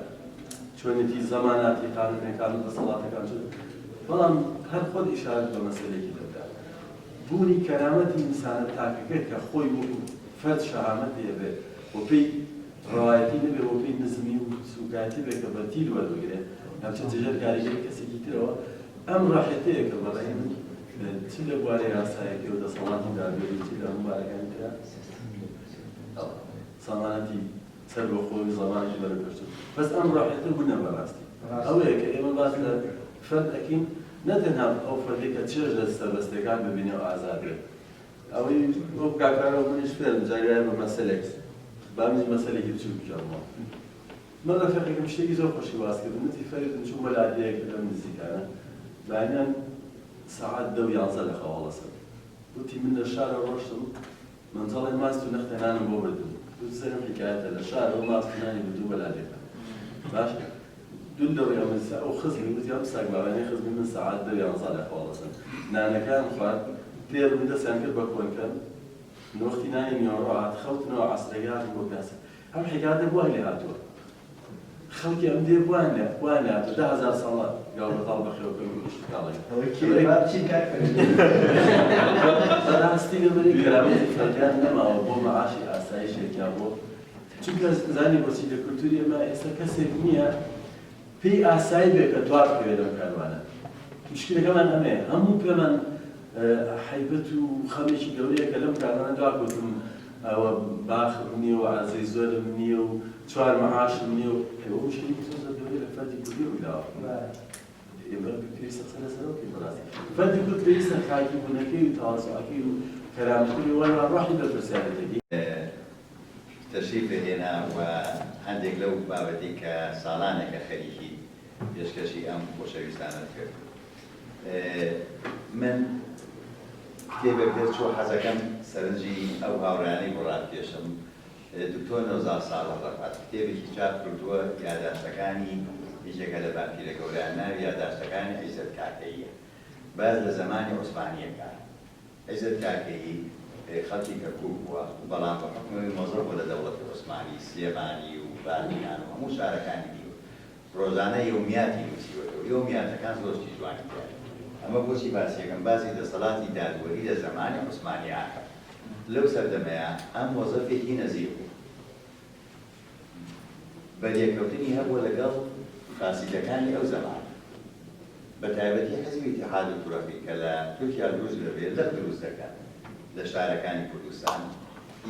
شو نتي زماناتي كانوا بصلاة كانوا بلام هر خود إشارة بمسألة كده بوني كرامة إنسان تاكيد كخوي فرد شهامته به وفي روايتي نبي وفي نظمي وسوقاتي به كبرتيل والوجرة نفس التجار كاريجي كسيكتيروا أم راحته كبرين تلا بوالي راساي كده صلاة داربي تلا مبارك أنت صمانتي سلب خوي زماني بركشت بس أم راحته بنا براستي أو هيك إما بعد فرد أكيد نتنهم أو فردك تشجع السبستكان ببناء أعزابه أو يبقى كانوا منش فيلم جاي بمسألة بعمل مسألة يبتشوف جماعة مرة فقط مش تيجي زوج خوشي واسكت نتي فرد نشوف بلادية كده من الزكانة بعدين ساعات دو ينزل خالص وتي من الشارع رشتم من طلع ما استنخت أنا بوردم وتسلم حكاية الشارع وما استناني بدو بلادية باش دول دو يوم الساعة وخزني بس يوم الساعة بعدين خزني من ساعات دو ينزل خالص نانا كان خاد بير من دس يعني بكون كان نوختي نايم يوم خوت نوع عصريات وبس هم حكاية بوهلي هاتوا خەڵکی ئەم دێ وانە 10,000 ساڵە گاڵ بەتاڵ بەخێوکەم بەڕاستی لەبەری کەرامەتی فەردیان نەماوە بۆ مەعاشی ئاسایشێکیا بۆ چونکە زانی بۆچی لە کولتوری ئێمە ئێستا کەسێک نییە پێی ئاسایی بێ کە دوار بکەوێت لەم کاروانە مشکلەکەمان ئەمەیە هەموو پێمان حیبەت و خەمێکی گەورەیە کە لەم کاروانە دواکەوتم ئەوە باخم نییە و ئازەی زۆرم نییە و چوار مەعاشم نییە و ئەوە مشکلێکی زۆر گەورەیە لە فەردی کوردی ڕوویداوە ئێمە پێویستە قسە لەسەرەوە بکەین بەڕاستی فەردی کورد پێویستە خاکی بوونەکەی و تەواضعەکەی و کەرامەتی وەرە ڕاحی بەرپرسیارەتێکی تەشریف هێنا و هەندێک لەو بابەتی کە ساڵانێکە خەریکی پێشکەشی ئەم خۆشەویستانت کرد. من کتێبێک دێت چۆ حەزەکەم سەرنجی ئەو هاوڕانەی بۆ ڕادکێشم دکتۆر نەوزاد ساڵح ڕەفات کتێبێکی چاپ کردووە یادداشتەکانی هیچێکە لە باپیرە گەورەیان ناوی یادداشتەکانی عیزەت کاکەییە باز لە زمانی عوسمانیەکە عیزەت کاکەیی خەڵکی کەرکووک بووە بەڵام بە حکومەوەی مۆزڕ بووە لە دەوڵەتی عوسمانی سلێمانی و بارنیان و هەموو شارەکانی دیوە ڕۆژانە یومیاتی نووسیوەتەوە یومیاتەکان زۆرشتی جوانی کرد ئەمە بۆچی باسیەکەم باسی دەسەڵاتی دادوەری لە زمانی عوسمانیاکە لەو سەردەمەیە ئەم مۆزەفێکی نەزیک بوو بەریەکەوتنی هەبووە لەگەڵ فاسیدەکانی ئەو زەمان بە تایبەتی حەزبی ئیتیحاد توڕەفی کە لە تورکیا دروست دەبێت لە دروست دەکات لە شارەکانی کوردستان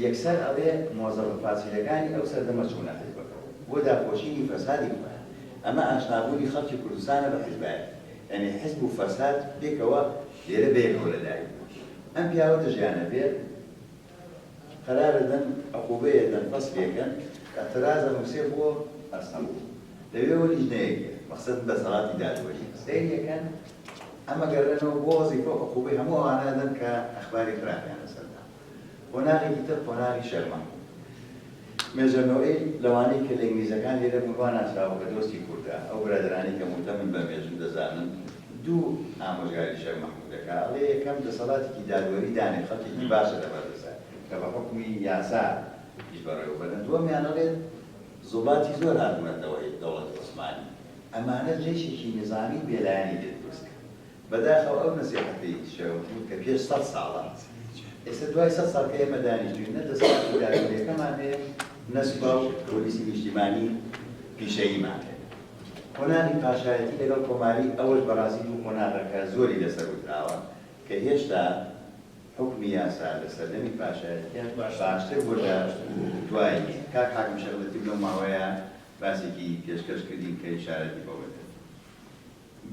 یەکسەر ئەڵێ مۆزەف فاسیدەکانی ئەو سەردەمە چوونە حیزبەکەەوە بۆ داپۆشینی فەسادی بووە ئەمە ئاشنابوونی خەڵکی کوردستانە بە حیزبایەت یعنی حیزب و فەساد پێکەوە لێرە بەیەکەوە لەدایک ئەم پیاوە دژیانە بێت قەرارە دەن عقوبەیە دەن فەسلێکەن اعتراضە نووسێ بۆ ئەستەمبول لەوێ وەلیژنەیەکێ مەقسەد بەسەڵاتی دادوەری سەیریەکەن ئەمە گەڕێنەوە بۆ وەزیفە عقوبەی هەموو ئەوانە دەن کە ئەخباری خراپیان لەسەردا قۆناغێکی تر قۆناغی شەرمە مێژەنەوەی لەوانەی کە لە ئینگلیزەکان لێرە بووان ناسراوە کە دۆستی کوردە ئەو برادرانی کە متەمن بە مێژن دەزانن دوو ئامۆژگاری شەر مەحموودەکە ئەڵێ یەکەم دەسەڵاتێکی دادوەری دانێ خەڵکێکی باشە لەبەردەسەر کە بە حکمی یاسا هیچ بەڕێوە بەدەن دووەمیان ئەڵێت زوڵاتی زۆر هاتوونە دەوڵەتی عوسمانی ئەمانە جێشێکی نظامی بێلایانی لێ دروست کرد بەداخەوە ئەو نەسیحەتەی شەوەتون کە پێش 100 ساڵە ئێستا دوای 100 ساڵ کە ئێمە دانیشتوین نە دەسەڵاتی دادوەریەکەمان هەیە نەسوبا و پۆلیسی نیشتیمانی پیشەییمان هەیە قۆناغی پاشایەتی لەگەڵ کۆماری ئەوەش بەڕاستی دوو قۆناغەکە زۆری لەسەر وتراوە کە هێشتا حکمی یاسا لە سەردەمی پاشایەتیان باشتر بۆ لە دوای کاک حاکم شەغلەتی لەو ماوەیە باسێکی پێشکەش کردین کە ئیشارەتی بەوە کرد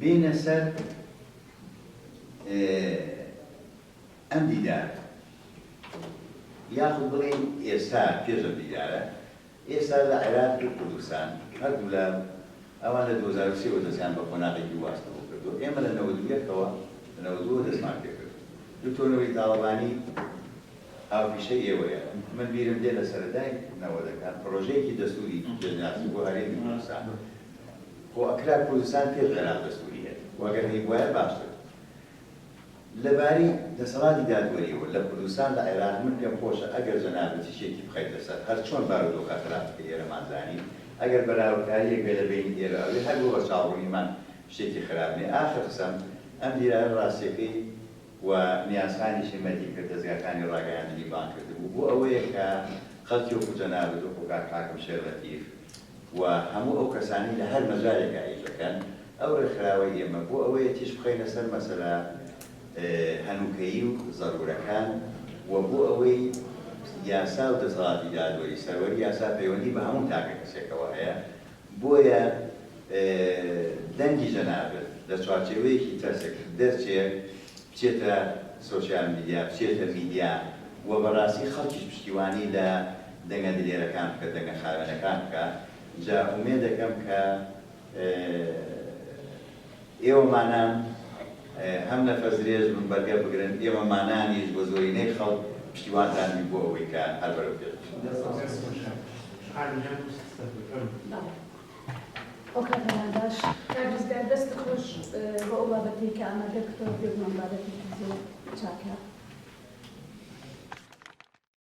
بینە سەر ئەم دیدار یاخود بڵێن ئێستا پێش ئەم دیدارە ئێستا لە عێراق و کوردستان هەردوو لە ئەوان لە 2023 دەستیان بە قۆناغێکی واستەوە کردو ئێمە لە 91ەوە لە 92 دەستمان پێ کرد دکتۆرنەوەی تاڵەبانی ئاوپیشەی ئێوەیە من بیرم دێ لە سەرەتای نەوەدەکان پرۆژەیەکی دەستوری جێناسی بۆ هەرێمی کوردستان خۆ ئەکرا کوردستان پێش عێراق دەستوری هەیە وەگەر هەی وایە باشتر لەباری دەسەڵاتی دادوەریەوە لە کوردستان لە عێراق من پێم خۆشە ئەگەر جەنابەتی شتێکی بخەیتە سەر هەر چۆن بارودۆخ خراپەکە ئێرەمان زانین ئەگەر بەراوردکاریەک بێ لە بین ئێرە ئەوێ هەر بۆ بە چاوەڕوونیمان شتێکی خراپ نیە ئاخر قسەم ئەم دیرانە ڕاستیەکەی و نیازخانی شێمەتی کرد دەستگاکانی ڕاگەیاندنی بان کردبوو بۆ ئەوەیە کە خەڵکی وەکو جەنابەت وەکو کاک حاکم شێرلەتیف و هەموو ئەو کەسانی لە هەر مەجالێکە ئیشەکەن ئەو ڕێکخراوەی ئێمە بۆ ئەوەیە تیش بخەینە سەر مەسەلە هەنووکەیی و زەڕورەکان و بۆ ئەوەی یاسا و دەسەڵاتی دادوەری سەروەری یاسا پەیوەندی بە هەموو تاکە کەسێکەوە هەیە بۆیە دەنگی جەنابەت لە چوارچێوەیەکی تەرسێک دەرچێت بچێتە سۆشیال میدیا بچێتە میدیا و بەڕاستی خەڵکیش پشتیوانی لە دەنگە دلێرەکان بکە دەنگە خاوێنەکان بکە جا ئومێد دەکەم کە ئێوەمانان هەم نەفەس درێژ بن بەرگە بگرن ئێوەمانانیش بۆ زۆرینەی خەڵک پشتیوانتانی بۆ ئەوەی کە هەر بەرەو پێ ئۆکە بەناداش کارگزگار دەست خۆش بە ئەو بابەتی کە ئامادە کردەوە بێ بڵام بابەتێکی زۆر چاکە